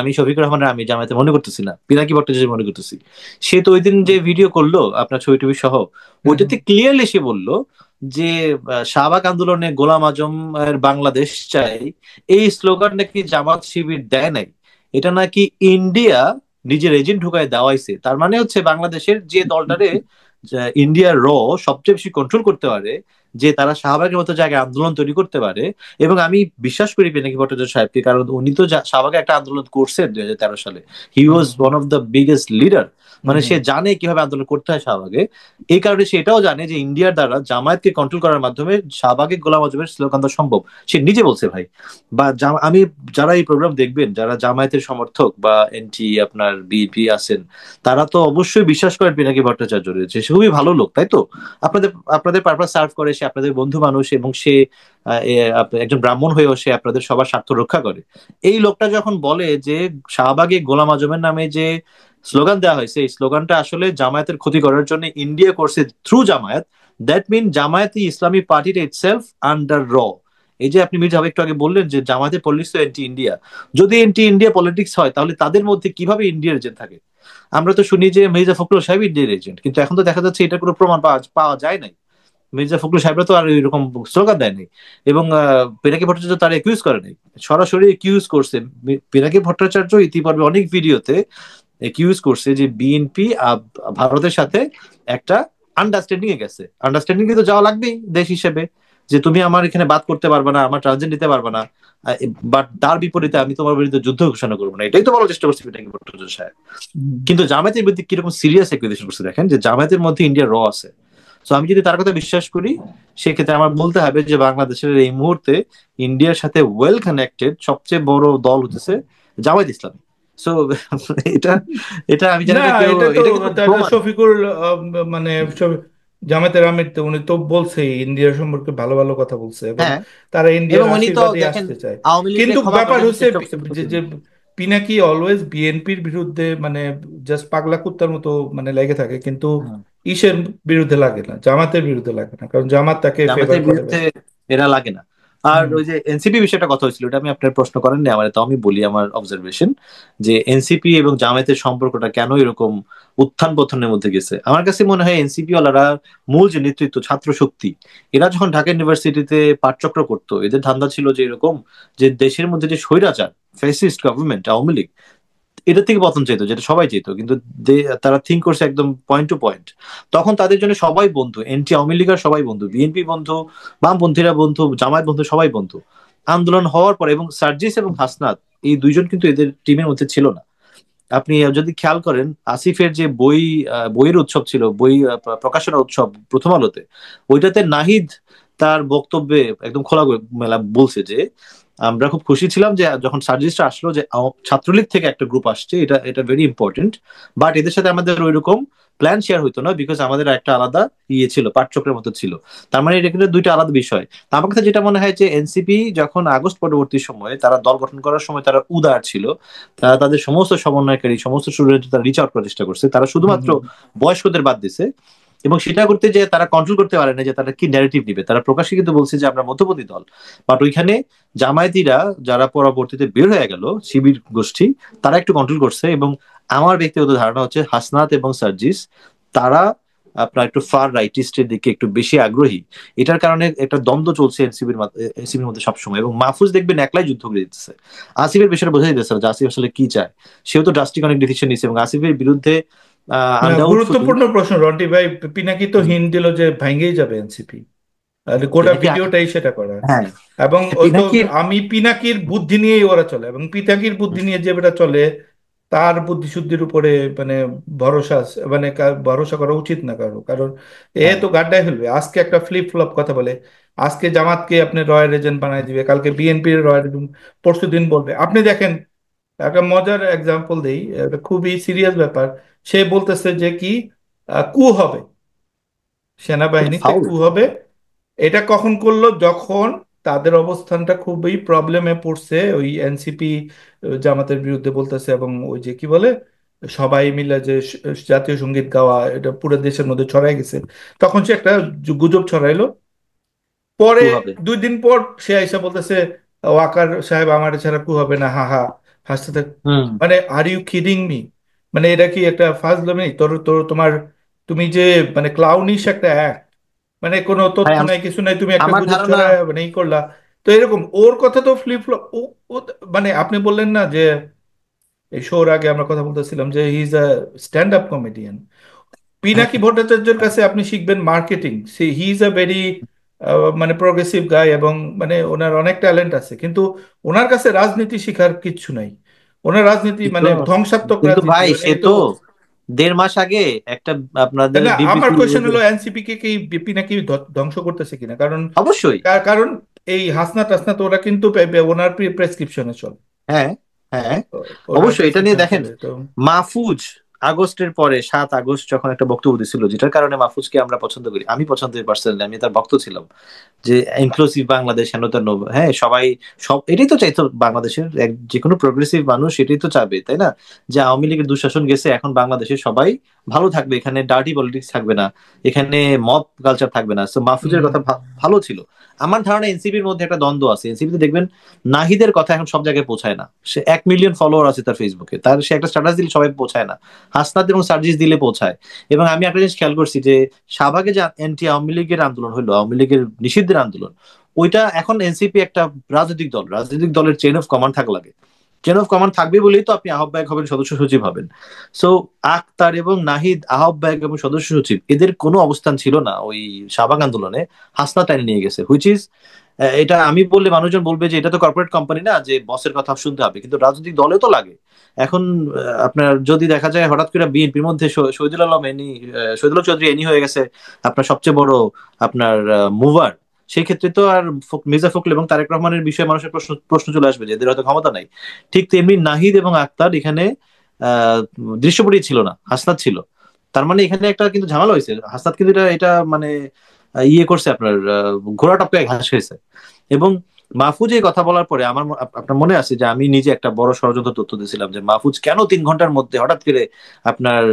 আমি শফিকুর রহমানের আমির জামায়াতে মনে করতেছি না, পিনাকি ভট্টাচার্য মনে করতেছি, সে তো ওই দিন যে ভিডিও করলো আপনার ছবি টবি সহ, হুম হুম ওইটাতে ক্লিয়ারলি সে বললো যে শাহবাগ আন্দোলনে গোলাম আজম এর বাংলাদেশ চাই, এই স্লোগান নাকি জামাত শিবির দেয় নাই, এটা নাকি ইন্ডিয়া নিজের এজেন্ট ঢুকায় দেওয়াইছে। তার মানে হচ্ছে বাংলাদেশের যে দলটারে ইন্ডিয়ার সবচেয়ে বেশি কন্ট্রোল করতে পারে, যে তারা শাহবাগের মতো জায়গায় আন্দোলন তৈরি করতে পারে। এবং আমি বিশ্বাস করি পিনাকি ভট্টাচার্য সাহেবকে, কারণ উনি তো শাহবাগে একটা আন্দোলন করছেন 2013 সালে, he hmm was one of the biggest leader, hmm মানে হুম সে জানে কিভাবে আন্দোলন করতে হয় শাহবাগে। এই কারণে সে এটাও জানে যে ইন্ডিয়ার দ্বারা জামায়াতকে কন্ট্রোল করার মাধ্যমে শাহবাগে গোলাম আজমের স্লোগান দেওয়া সম্ভব, সে নিজে বলছে ভাই। বা আমি, যারা এই প্রোগ্রাম দেখবেন, যারা জামায়াতের সমর্থক বা এনটি আপনার বিএনপি আছেন, তারা তো অবশ্যই বিশ্বাস করেন পিনাকি ভট্টাচার্য রয়েছে, সে খুবই ভালো লোক, তাই তো? আপনাদের আপনাদের পারপাস সার্ভ করে, সে আপনাদের বন্ধু মানুষ, এবং সে একজন ব্রাহ্মণ হয়েও সে আপনাদের সবার স্বার্থ রক্ষা করে। এই লোকটা যখন বলে যে শাহবাগে গোলাম আজমের নামে যে স্লোগান দেওয়া হয়েছে, এই স্লোগানটা আসলে জামায়াতের ক্ষতি করার জন্য ইন্ডিয়া করছে through Jamaat, that mean Jamaat Islami পার্টির ইটসেলফ আন্ডার এই যে আপনি মির্জা একটু আগে বললেন যে জামায়াতের পলিটিক্স তো এন্টি ইন্ডিয়া, যদি এন্টি ইন্ডিয়া পলিটিক্স হয়, তাহলে তাদের মধ্যে কিভাবে ইন্ডিয়ার এজেন্ট থাকে? আমরা তো শুনি যে মির্জা ফখরুল সাহেব ইন্ডিয়ার এজেন্ট, কিন্তু এখন তো দেখা যাচ্ছে এটা কোনো প্রমাণ পাওয়া যায় নাই। মির্জা ফখরুল সাহেবরা তো আর এরকম স্লোগান দেয় নাই, এবং পিনাকি ভট্টাচার্য তারা একিউজ করে নাই, সরাসরি একিউজ করছে। পিনাকি ভট্টাচার্য ইতিপূর্বে অনেক ভিডিওতে একিউজ করছে যে বিএনপি ভারতের সাথে একটা আন্ডারস্ট্যান্ডিং এ গেছে, আন্ডারস্ট্যান্ডিং এ তো যাওয়া লাগবেই দেশ হিসেবে, যে তুমি আমার এখানে বাদ করতে পারবে না, আমার ট্রানজিট নিতে পারবে না, বাট তার বিপরীতে আমি তোমার বিরুদ্ধে যুদ্ধ ঘোষণা করবো না, এটাই তো বলার চেষ্টা করছি পিনাকি ভট্টাচার্য সাহেব। হুম। কিন্তু জামায়াতের বিরুদ্ধে কিরকম সিরিয়াস অ্যাকুজেশন করছে দেখেন, যে জামায়াতের মধ্যে ইন্ডিয়ার আছে। তো আমি যদি তার কথা বিশ্বাস করি, সেক্ষেত্রে আমার বলতে হবে যে বাংলাদেশের এই মুহূর্তে ইন্ডিয়ার সাথে ওয়েল কানেক্টেড সবচেয়ে বড় দল হচ্ছে জামায়াত ইসলামী। সো এটা এটা আমি জানি না, না কেউ, এটা তো এটা কিন্তু প্রমাণ। শফিকুল মানে জামাতের আমির তো উনি তো বলছেই, ইন্ডিয়া সম্পর্কে ভালো ভালো কথা বলছে এবং হ্যাঁ, তারা ইন্ডিয়ার এবং উনি তো আশীর্বাদই দেখেন আসতে চায়। আওয়ামী লীগকে কিন্তু ক্ষমা করে ব্যাপার আনতে হচ্ছে চেষ্টা করছে যে প্রতিদিন। পিনাকি অলওয়েজ বিএনপির বিরুদ্ধে মানে জাস্ট পাগলা কুত্তার মতো মানে লেগে থাকে, কিন্তু হুম। ইসের বিরুদ্ধে লাগে না, জামাতের বিরুদ্ধে লাগে না, কারণ জামাত তাকে ফেভার জামাতের করে বিরুদ্ধে বেশি। এরা লাগে না। আর হুম ওই যে এনসিপি বিষয়টা কথা হয়েছিল, ওটা আমি আপনার প্রশ্ন করেননি আমার, তো আমি বলি আমার অবজারভেশন, যে এনসিপি এবং জামায়াতের সম্পর্কটা কেন এরকম উত্থান পতনের মধ্যে গেছে। আমার কাছে মনে হয় এনসিপি ওয়ালারা, মূল যে নেতৃত্ব ছাত্র শক্তি, এরা যখন ঢাকা ইউনিভার্সিটিতে পাঠচক্র করতো, এদের ধান্দা ছিল যে এরকম, যে দেশের মধ্যে যে স্বৈরাচার ফ্যাসিস্ট গভর্নমেন্ট আওয়ামী লীগ, এটা থেকে পতন চাইতো, যেটা সবাই চাইতো, কিন্তু তারা থিঙ্ক করছে একদম পয়েন্ট টু পয়েন্ট। তখন তাদের জন্য সবাই বন্ধু, এনটি আওয়ামী লীগের সবাই বন্ধু, বিএনপি বন্ধু, বামপন্থীরা বন্ধু, জামায়াত বন্ধু, সবাই বন্ধু। আন্দোলন হওয়ার পর, এবং সার্জিস এবং হাসনাত, এই দুইজন কিন্তু এদের টিমের মধ্যে ছিল না। আপনি যদি খেয়াল করেন, আসিফের যে বইয়ের উৎসব ছিল, বই প্রকাশনা উৎসব প্রথম আলোতে, ওইটাতে নাহিদ তার বক্তব্যে একদম খোলা মেলা বলছে যে আমরা খুব খুশি ছিলাম যে যখন সার্জিসটা আসলো, যে ছাত্রলীগ থেকে একটা গ্রুপ আসছে, এটা এটা ভেরি ইম্পর্টেন্ট, বাট এদের সাথে আমাদের ওইরকম প্ল্যান শেয়ার হইতো না, বিকজ আমাদের একটা আলাদা ইয়ে ছিল, পাঠচক্রের মতো ছিল। তার মানে এটা কিন্তু দুইটা আলাদা বিষয়। তো আমার কাছে যেটা মনে হয় যে এনসিপি যখন আগস্ট পরবর্তী সময়ে তারা দল গঠন করার সময় তারা উদার ছিল, তারা তাদের সমস্ত সমন্বয়কারী, সমস্ত স্টুডেন্ট তারা রিচ আউট করার চেষ্টা করছে, তারা হুম শুধুমাত্র হুম বয়স্কদের বাদ দিছে। এবং সেটা করতে যে তারা কন্ট্রোল করতে পারে না যে তারা কি ন্যারেটিভ দিবে, তারা প্রকাশ্যে কিন্তু বলছে যে আমরা মধ্যপন্থী দল, বাট ওইখানে জামায়াতিরা, যারা পরবর্তীতে বের হয়ে গেল শিবির গোষ্ঠী, তারা একটু কন্ট্রোল করছে। এবং আমার ব্যক্তিগত ধারণা হচ্ছে হাসনাত এবং সার্জিস, তারা আপনার একটু ফার রাইটিস্টের দিকে একটু বেশি আগ্রহী। এটার কারণে একটা দ্বন্দ্ব চলছে এনসিপির মধ্যে সবসময়, এবং মাহফুজ দেখবেন একলাই যুদ্ধ করে দিতেছে, আসিফের বিষয়টা বোঝা যেতেছে না যে আসিফ আসলে কি চায়। সেও তো ড্রাস্টিক অনেক ডিসিশন নিচ্ছে, এবং আসিফের বিরুদ্ধে না, আনডাউটফুলি। গুরুত্বপূর্ণ প্রশ্ন রন্টি ভাই। পিনাকি তো হিন্ট দিল যে ভেঙেই যাবে এনসিপি, গোটা পিনাকি, ভিডিওটাই সেটা করা। হ্যাঁ, এবং ওই তো পিনাকির, আমি পিনাকির বুদ্ধি নিয়েই ওরা চলে, এবং পিনাকির বুদ্ধি নিয়ে যে বেটা চলে তার বুদ্ধিশুদ্ধির উপরে মানে মানে ভরসা করা উচিত না কারো, কারণ এ হ্যাঁ, তো গাড্ডায় ফেলবে। আজকে একটা ফ্লিপ ফ্লপ কথা বলে, আজকে জামাতকে আপনি রয়্যাল এজেন্ট বানাই দিবে, কালকে বিএনপির রয়্যাল এজেন্ট, পরশু দিন বলবে। আপনি দেখেন, একটা মজার এক্সাম্পল দেই, একটা খুবই সিরিয়াস ব্যাপার। সে বলতেছে যে কি কু হবে, এটা সেনাবাহিনীতে ফাউল। কু হবে। এটা কখন করলো? যখন তাদের অবস্থানটা খুবই প্রবলেমে পড়ছে, ওই এনসিপি জামাতের বিরুদ্ধে বলতেছে, এবং ওই যে কি বলে সবাই মিলে যে জাতীয় সঙ্গীত গাওয়া, এটা পুরো দেশের মধ্যে ছড়াই গেছে। তখন সে একটা গুজব ছড়াইলো। পরে কু হবে। 2 দিন পর সে আইসা বলতেছে, ওয়াকার সাহেব আমার ছাড়া কু হবে না, হা হা, হাসতে থাক। হুম। মানে আর ইউ কিডিং মি? মানে এটা কি একটা ফাজলামি? তোর তোর তোমার, তুমি যে মানে ক্লাউনিশ একটা অ্যাক্ট, মানে কোনো ভাই তথ্য নাই কিছু নাই, তুমি একটা আমার গুজব ধারণা, ছড়ায় মানে ই করলা। তো এরকম ওর কথা তো ফ্লিপ ফ্লপ। ও মানে আপনি বললেন না যে এই শোর আগে আমরা কথা বলতেছিলাম যে he is a stand up comedian. হ্যাঁ, পিনাকি ভট্টাচার্যের কাছে আপনি শিখবেন marketing. See he is a very মানে প্রগ্রেসিভ গাই, এবং মানে ওনার অনেক ট্যালেন্ট আছে, কিন্তু ওনার কাছে রাজনীতি শিখার কিচ্ছু নাই। ওনার রাজনীতি কিন্তু মানে ধ্বংসাত্মক কিন্তু রাজনীতি, ভাই মানে সে এই তো। তো 1.5 মাস আগে একটা আপনাদের না, আমার বিবৃতি। কোয়েশ্চেন হলো এনসিপি কে কি পিনাকি ধ্বংস করতেছে কিনা? কারণ অবশ্যই। কারণ এই হাসনা টাসনা তো ওরা কিন্তু ওনার প্রেসক্রিপশনে চলে। হ্যাঁ, হ্যাঁ, ওনার অবশ্যই। এটা নিয়ে প্রেসক্রিপশনে দেখেন, চলে তো। মাহফুজ আগস্টের পরে 7 আগস্ট যখন একটা বক্তব্য দিছিল, যেটার কারণে মাহফুজকে আমরা পছন্দ করি, আমি পছন্দ করি পার্সোনালি, আমি তার ভক্ত ছিলাম, যে ইনক্লুসিভ বাংলাদেশ হেন তেন, হ্যাঁ সবাই, সব এটাই তো চাইতো বাংলাদেশের যে কোনো প্রোগ্রেসিভ মানুষ এটাই তো চাবে, তাই না? যে আওয়ামী লীগের দুঃশাসন গেছে, এখন বাংলাদেশের সবাই ভালো থাকবে, এখানে ডার্টি পলিটিক্স থাকবে না, এখানে মব কালচার থাকবে না। তো মাহফুজের হুম। কথা ভালো ছিল। আমার ধারণা এনসিপির মধ্যে একটা দ্বন্দ্ব আছে, এনসিপিতে দেখবেন নাহিদের কথা এখন সব জায়গায় পৌঁছায় না। সে 1 মিলিয়ন ফলোয়ার আছে তার ফেসবুকে, তার সে একটা স্ট্যাটাস দিলে সবাই পৌঁছায় না। হাসনাত এবং সার্জিস দিলে পৌঁছায়। এবং আমি একটা জিনিস খেয়াল করছি যে শাহবাগে যে অ্যান্টি আওয়ামী লীগের আন্দোলন হলো, আওয়ামী লীগের নিষিদ্ধের আন্দোলন, ওইটা এখন এনসিপি একটা রাজনৈতিক দল, রাজনৈতিক দলের চেইন অফ কমান্ড থাকা লাগে। চেইন অফ কমান্ড থাকবে বলেই তো আপনি আহ্বায়ক হবেন, সদস্য সচিব হবেন। সো আক্তার এবং নাহিদ আহ্বায়ক এবং সদস্য সচিব, এদের কোনো অবস্থান ছিল না ওই শাহবাগ আন্দোলনে। হাসনা টাইনে নিয়ে গেছে, হুইচ ইজ, এটা আমি বললে মানুষজন বলবে যে এটা তো কর্পোরেট কোম্পানি না, যে বসের কথা শুনতে হবে, কিন্তু রাজনৈতিক দলেও তো লাগে। এখন আপনার যদি দেখা যায় হঠাৎ করে বিএনপির মধ্যে শহীদুল আলম এনি, শহীদুল চৌধুরী এনি হয়ে গেছে আপনার সবচেয়ে বড় আপনার মুভার, সেই ক্ষেত্রে তো আর মির্জা ফখরুল এবং তারেক রহমানের বিষয়ে মানুষের প্রশ্ন প্রশ্ন চলে আসবে যে এদের হয়তো ক্ষমতা নাই। ঠিক তেমনি নাহিদ এবং আক্তার এখানে আহ দৃশ্যপটই ছিল না, হাসনাত ছিল। তার মানে এখানে একটা কিন্তু ঝামেলা হয়েছে, হাসনাত কিন্তু এটা এটা মানে ইয়ে করছে আপনার, ঘোড়া টপকায় ঘাস হয়েছে। এবং মাহফুজ এই কথা বলার পরে আমার আপনার মনে আছে যে আমি নিজে একটা বড় ষড়যন্ত্র তথ্য দিয়েছিলাম যে মাহফুজ কেন 3 ঘন্টার মধ্যে হঠাৎ করে আপনার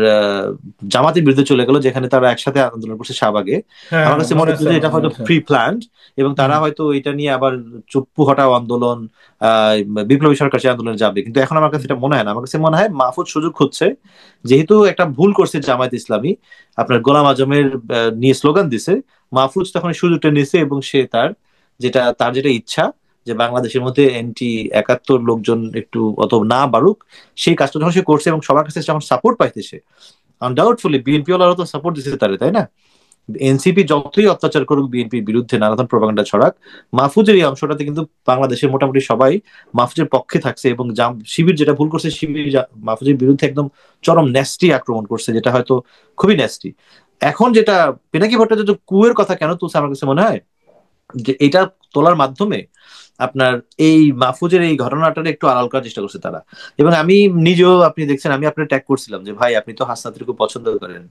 জামাতের বিরুদ্ধে চলে গেল, যেখানে তারা একসাথে আন্দোলন করছে শাহবাগে। হ্যাঁ, আমার হ্যাঁ, কাছে মনে মনে হচ্ছে আছে, যে আমার এটা মনে হয়তো আছে। প্রি প্ল্যান্ড, এবং হুম। তারা হয়তো এটা নিয়ে আবার চুপ্পু হটাও আন্দোলন, আহ বিপ্লবী সরকার সে আন্দোলনে যাবে। কিন্তু এখন আমার কাছে এটা মনে হয় না, আমার কাছে মনে হয় মাহফুজ সুযোগ খুঁজছে, যেহেতু একটা ভুল করছে জামায়াত ইসলামী, আপনার গোলাম আজমের নিয়ে স্লোগান দিছে, মাহফুজ তখন এই সুযোগটা নিয়েছে এবং সে তার যেটা ইচ্ছা, যে বাংলাদেশের মধ্যে এন্টি 71 লোকজন একটু অত না বাড়ুক, সেই কাজটা যখন সে করছে এবং সবার কাছে যখন সাপোর্ট পাইতেছে, আনডাউটফুলি বিএনপি ওয়ালারও তো সাপোর্ট দিচ্ছে তারে, তাই না? এনসিপি যতই অত্যাচার করুক বিএনপির বিরুদ্ধে, নানান প্রপাগান্ডা ছড়াক, মাহফুজের এই অংশটাতে কিন্তু বাংলাদেশের মোটামুটি সবাই মাহফুজের পক্ষে থাকছে। এবং শিবির যেটা ভুল করছে, শিবির মাহফুজের বিরুদ্ধে একদম চরম ন্যাস্টি আক্রমণ করছে, যেটা হয়তো খুবই ন্যাস্টি। এখন যেটা পিনাকি ভট্টাচার্য কুয়ের কথা কেন তুলছে, আমার কাছে মনে হয় যে এটা তোলার মাধ্যমে আপনার এই মাহফুজের এই ঘটনাটা একটু আড়াল করার চেষ্টা করছে তারা। এবং আমি নিজেও, আপনি দেখছেন আমি আপনার ট্যাগ করছিলাম যে ভাই আপনি তো হাসনাতকে খুব পছন্দ করেন,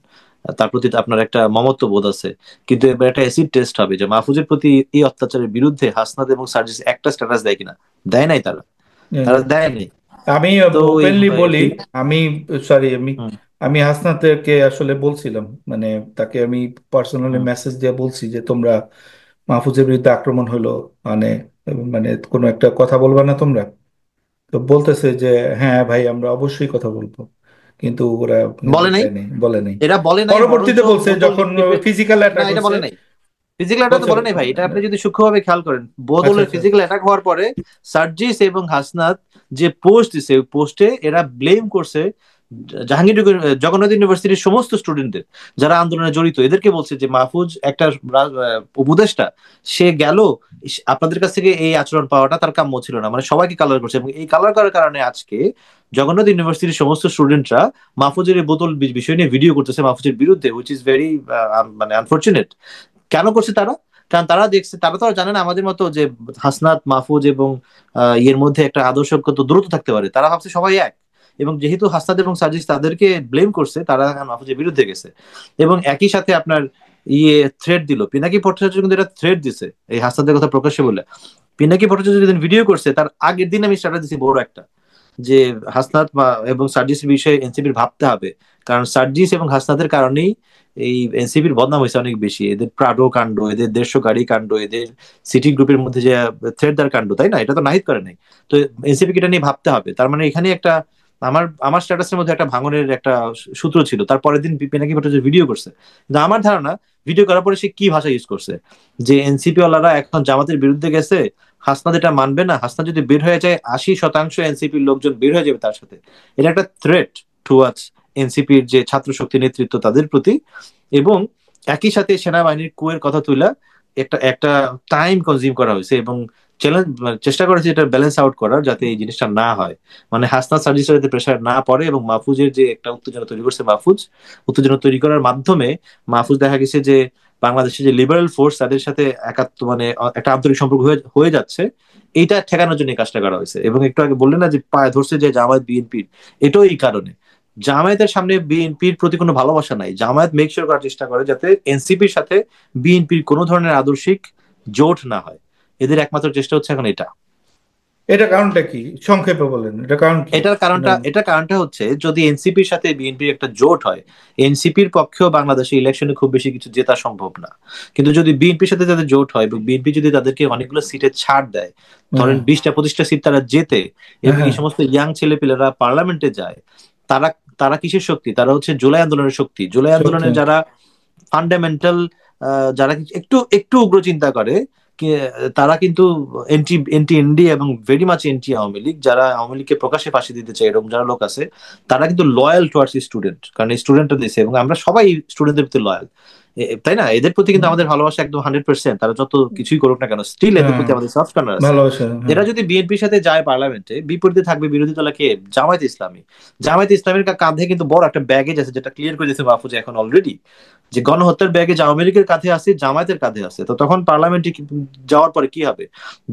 তার প্রতি তো আপনার একটা মমত্ব বোধ আছে, কিন্তু এবার একটা অ্যাসিড টেস্ট হবে যে মাহফুজের প্রতি এই অত্যাচারের বিরুদ্ধে হাসনাত এবং সার্জিস একটা স্ট্যাটাস দেয় কিনা। দেয় নাই তারা, তারা দেয় নাই। আমি তো এই ওপেনলি বলি, এই- আমি সরি, আমি হুম, আমি হাসনাতকে আসলে বলছিলাম, মানে তাকে আমি পার্সোনালি হুম। মেসেজ দিয়ে বলছি যে তোমরা মাহফুজের বিরুদ্ধে আক্রমণ হলো, মানে মানে কোনো একটা কথা বলবা না তোমরা? তো বলতেছে যে হ্যাঁ ভাই, আমরা অবশ্যই কথা বলবো, কিন্তু ওরা বলে নাই, দেয় নাই, বলে নাই। এরা বলে নাই, পরবর্তীতে বরঞ্চ বলছে বোতল যখন নিক্ষেপের, ফিজিক্যাল না অ্যাটাক এটা হয়েছে। বলে নাই, ফিজিক্যাল অ্যাটাক তো বলছে, বলে নাই ভাই। এটা আপনি যদি সূক্ষ্মভাবে খেয়াল করেন, আচ্ছা, বোদলের আচ্ছা। ফিজিক্যাল অ্যাটাক হওয়ার পরে সার্জিস এবং হাসনাত যে পোস্ট দিছে, ওই পোস্টে এরা ব্লেম করছে জাহাঙ্গীরনগর জগন্নাথ ইউনিভার্সিটির সমস্ত স্টুডেন্টদের যারা আন্দোলনে জড়িত, এদেরকে বলছে যে মাহফুজ একটা উপদেষ্টা, সে গেল, আপনাদের কাছ থেকে এই আচরণ পাওয়াটা তার কাম্য ছিল না, মানে সবাইকে কালার করছে। এবং এই কালার করার কারণে আজকে জগন্নাথ ইউনিভার্সিটির সমস্ত স্টুডেন্টরা মাহফুজের এই বোতল বিষয় নিয়ে ভিডিও করতেছে মাহফুজের বিরুদ্ধে, হুইচ ইজ ভেরি মানে আনফরচুনেট। কেন করছে তারা? কারণ তারা দেখছে, তারা তো আর জানে না আমাদের মতো যে হাসনাত, মাহফুজ এবং ইয়ের মধ্যে একটা আদর্শগত দূরত্ব থাকতে পারে। তারা ভাবছে সবাই এক, এবং যেহেতু হাসনাত এবং সাজিস তাদেরকে ব্লেম করছে, তারা এখন মাহফুজের বিরুদ্ধে গেছে। এবং একই সাথে আপনার থ্রেড দিল, পিনাকি ভট্টাচার্য কিন্তু এটা থ্রেড দিছে এই হাসনাদের কথা প্রকাশ্যে বলে। পিনাকি ভট্টাচার্য যেদিন ভিডিও করছে তার আগের দিন আমি স্ট্যাটাস দিছি বড় একটা, যে হাসনাত এবং সার্জিসের বিষয়ে এনসিপির ভাবতে হবে, কারণ সার্জিস এবং হাসনাতের কারণেই এই এনসিপির বদনাম হয়েছে অনেক বেশি। এদের প্রাডো কাণ্ড, এদের 150 গাড়ি কাণ্ড, এদের সিটি গ্রুপের মধ্যে যে থ্রেডদার কাণ্ড, তাই না? এটা তো নাহিদ করে নাই। তো এনসিপি এটা নিয়ে ভাবতে হবে। তার মানে এখানে একটা আমার আমার স্ট্যাটাসের মধ্যে একটা ভাঙনের একটা সূত্র ছিল। তারপরের দিন পিনাকি ভট্টাচার্য ভিডিও করছে, কিন্তু আমার ধারণা ভিডিও করার পরে সে কি ভাষা ইউজ করছে, যে এনসিপি ওয়ালারা এখন জামাতের বিরুদ্ধে গেছে, হাসনাত এটা মানবে না, হাসনাত যদি বের হয়ে যায় 80% এনসিপির লোকজন বের হয়ে যাবে তার সাথে। এটা একটা থ্রেট টুয়ার্ডস এনসিপির যে ছাত্র শক্তি নেতৃত্ব তাদের প্রতি। এবং একই সাথে সেনাবাহিনীর কুয়ের কথা তুলে একটা একটা টাইম কনজিউম করা হয়েছে, এবং চ্যালেঞ্জ চেষ্টা করেছে এটা ব্যালেন্স আউট করার, যাতে এই জিনিসটা না হয়, মানে হাসনাত সার্জিসের যাতে প্রেশার না পড়ে। এবং মাহফুজের যে একটা উত্তেজনা তৈরি করছে, মাহফুজ উত্তেজনা তৈরি করার মাধ্যমে মাহফুজ দেখা গেছে যে বাংলাদেশের যে লিবারেল ফোর্স তাদের সাথে একাত্ম মানে একটা আন্তরিক সম্পর্ক হয়ে হয়ে যাচ্ছে, এইটা ঠেকানোর জন্য এই কাজটা করা হয়েছে। এবং একটু আগে বললেন না যে পায়ে ধরছে যে জামায়াত বিএনপির, এটাও এই কারণে। জামায়াতের সামনে বিএনপির প্রতি কোনো ভালোবাসা নাই। জামায়াত মেক শিওর করার চেষ্টা করে যাতে এনসিপির সাথে বিএনপির কোনো ধরনের আদর্শিক জোট না হয়। এদের একমাত্র চেষ্টা হচ্ছে এখন এটা। এটা কারণটা কি, সংক্ষেপে বলেন, এটা কারণ কি? মানে এটার কারণটা হচ্ছে, যদি এনসিপির সাথে বিএনপির একটা জোট হয়, এনসিপির পক্ষেও বাংলাদেশে ইলেকশনে খুব বেশি কিছু জেতা সম্ভব না। কিন্তু যদি বিএনপির সাথে তাদের জোট হয় এবং বিএনপি যদি তাদেরকে অনেকগুলো সিটে ছাড় দেয়, ধরেন হ্যাঁ 20টা 25টা সিট তারা জেতে, এবং হ্যাঁ এই সমস্ত ইয়াং ছেলেপেলেরা পার্লামেন্টে যায়, তারা তারা কিসের শক্তি? তারা হচ্ছে জুলাই আন্দোলনের শক্তি। জুলাই সত্যি। আন্দোলনের যারা ফান্ডামেন্টাল, যারা একটু একটু উগ্র চিন্তা করে, তারা কিন্তু এন্টি এন্টি ইন্ডিয়া এবং very much anti Awami League, যারা আওয়ামী লীগকে প্রকাশ্যে ফাঁসি দিতে চায় এরকম যারা লোক আছে, তারা কিন্তু লয়াল টুয়ার্ডস স্টুডেন্ট, কারণ স্টুডেন্টরা দিয়েছে এবং আমরা সবাই স্টুডেন্টদের প্রতি লয়াল, তাই না? এদের প্রতি কিন্তু আমাদের ভালোবাসা একদম 100%। তারা যত কিছুই করুক না কেন, স্টিল এদের হ্যাঁ প্রতি আমাদের সফট কর্নার আছে। ভালোবাসা, হ্যাঁ। এরা যদি বিএনপির সাথে যায় পার্লামেন্টে, বিপরীতে থাকবে বিরোধী দল কে? জামায়াত ইসলামী। জামায়াত ইসলামের কাঁধে কিন্তু বড় একটা ব্যাগেজ আছে, যেটা ক্লিয়ার করে দিয়েছে মাহফুজ এখন অলরেডি, যে গণহত্যার ব্যাগেজ আওয়ামী লীগের কাঁধে আছে, জামায়াতের কাঁধে আছে। তো তখন পার্লামেন্টে যাওয়ার পরে কি হবে?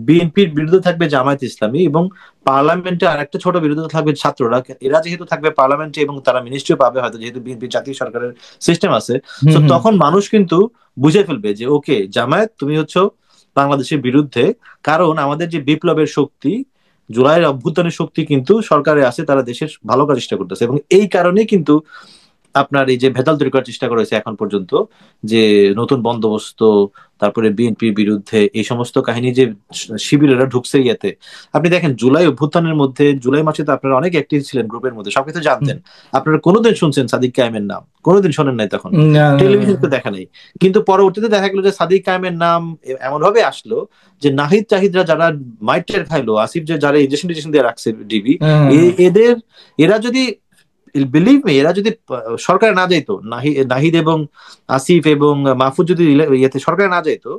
বিএনপির বিরুদ্ধে থাকবে জামায়াত ইসলামী, এবং পার্লামেন্টে আরেকটা ছোট বিরোধী থাকবে ছাত্ররা। এরা যেহেতু থাকবে পার্লামেন্টে এবং তারা মিনিস্ট্রিও পাবে হয়তো, যেহেতু বিএনপি জাতীয় সরকারের সিস্টেম আছে, হুম তো হুম। তখন মানুষ কিন্তু বুঝে ফেলবে যে ওকে, জামায়াত তুমি হচ্ছে বাংলাদেশের বিরুদ্ধে, কারণ আমাদের যে বিপ্লবের শক্তি, জুলাইয়ের অভ্যুত্থানের শক্তি কিন্তু সরকারে আছে, তারা দেশের ভালো করার চেষ্টা করতেছে। এবং এই কারণেই কিন্তু আপনার এই যে ভেজাল তৈরি করার চেষ্টা করেছে এখন পর্যন্ত, যে নতুন বন্দোবস্ত, তারপরে বিএনপির বিরুদ্ধে এই সমস্ত কাহিনী, যে শিবিরেরা ঢুকছে ইয়েতে। আপনি দেখেন জুলাই অভ্যুত্থানের মধ্যে, জুলাই মাসে তো আপনারা অনেক অ্যাক্টিভ ছিলেন গ্রুপের মধ্যে, সবকিছু হুম। জানতেন। আপনারা কোনোদিন শুনছেন সাদিক কায়েমের নাম? কোনোদিন শোনেন নাই তখন, না না না। টেলিভিশন তো দেখা নেই। কিন্তু পরবর্তীতে দেখা গেল যে সাদিক কায়েমের নাম এমন ভাবে আসলো যে নাহিদ তাহিদরা যারা মাইটের খাইলো, আসিফ যে যারা ইনজেকশন টিনজেকশন দিয়ে রাখছে ডিবি, হ্যাঁ এদের, এরা যদি বিলিভ মি, এরা যদি সরকারে না যাইতো, নাহিদ এবং আসিফ এবং মাহফুজ যদি ইয়েতে সরকারে না যাইতো,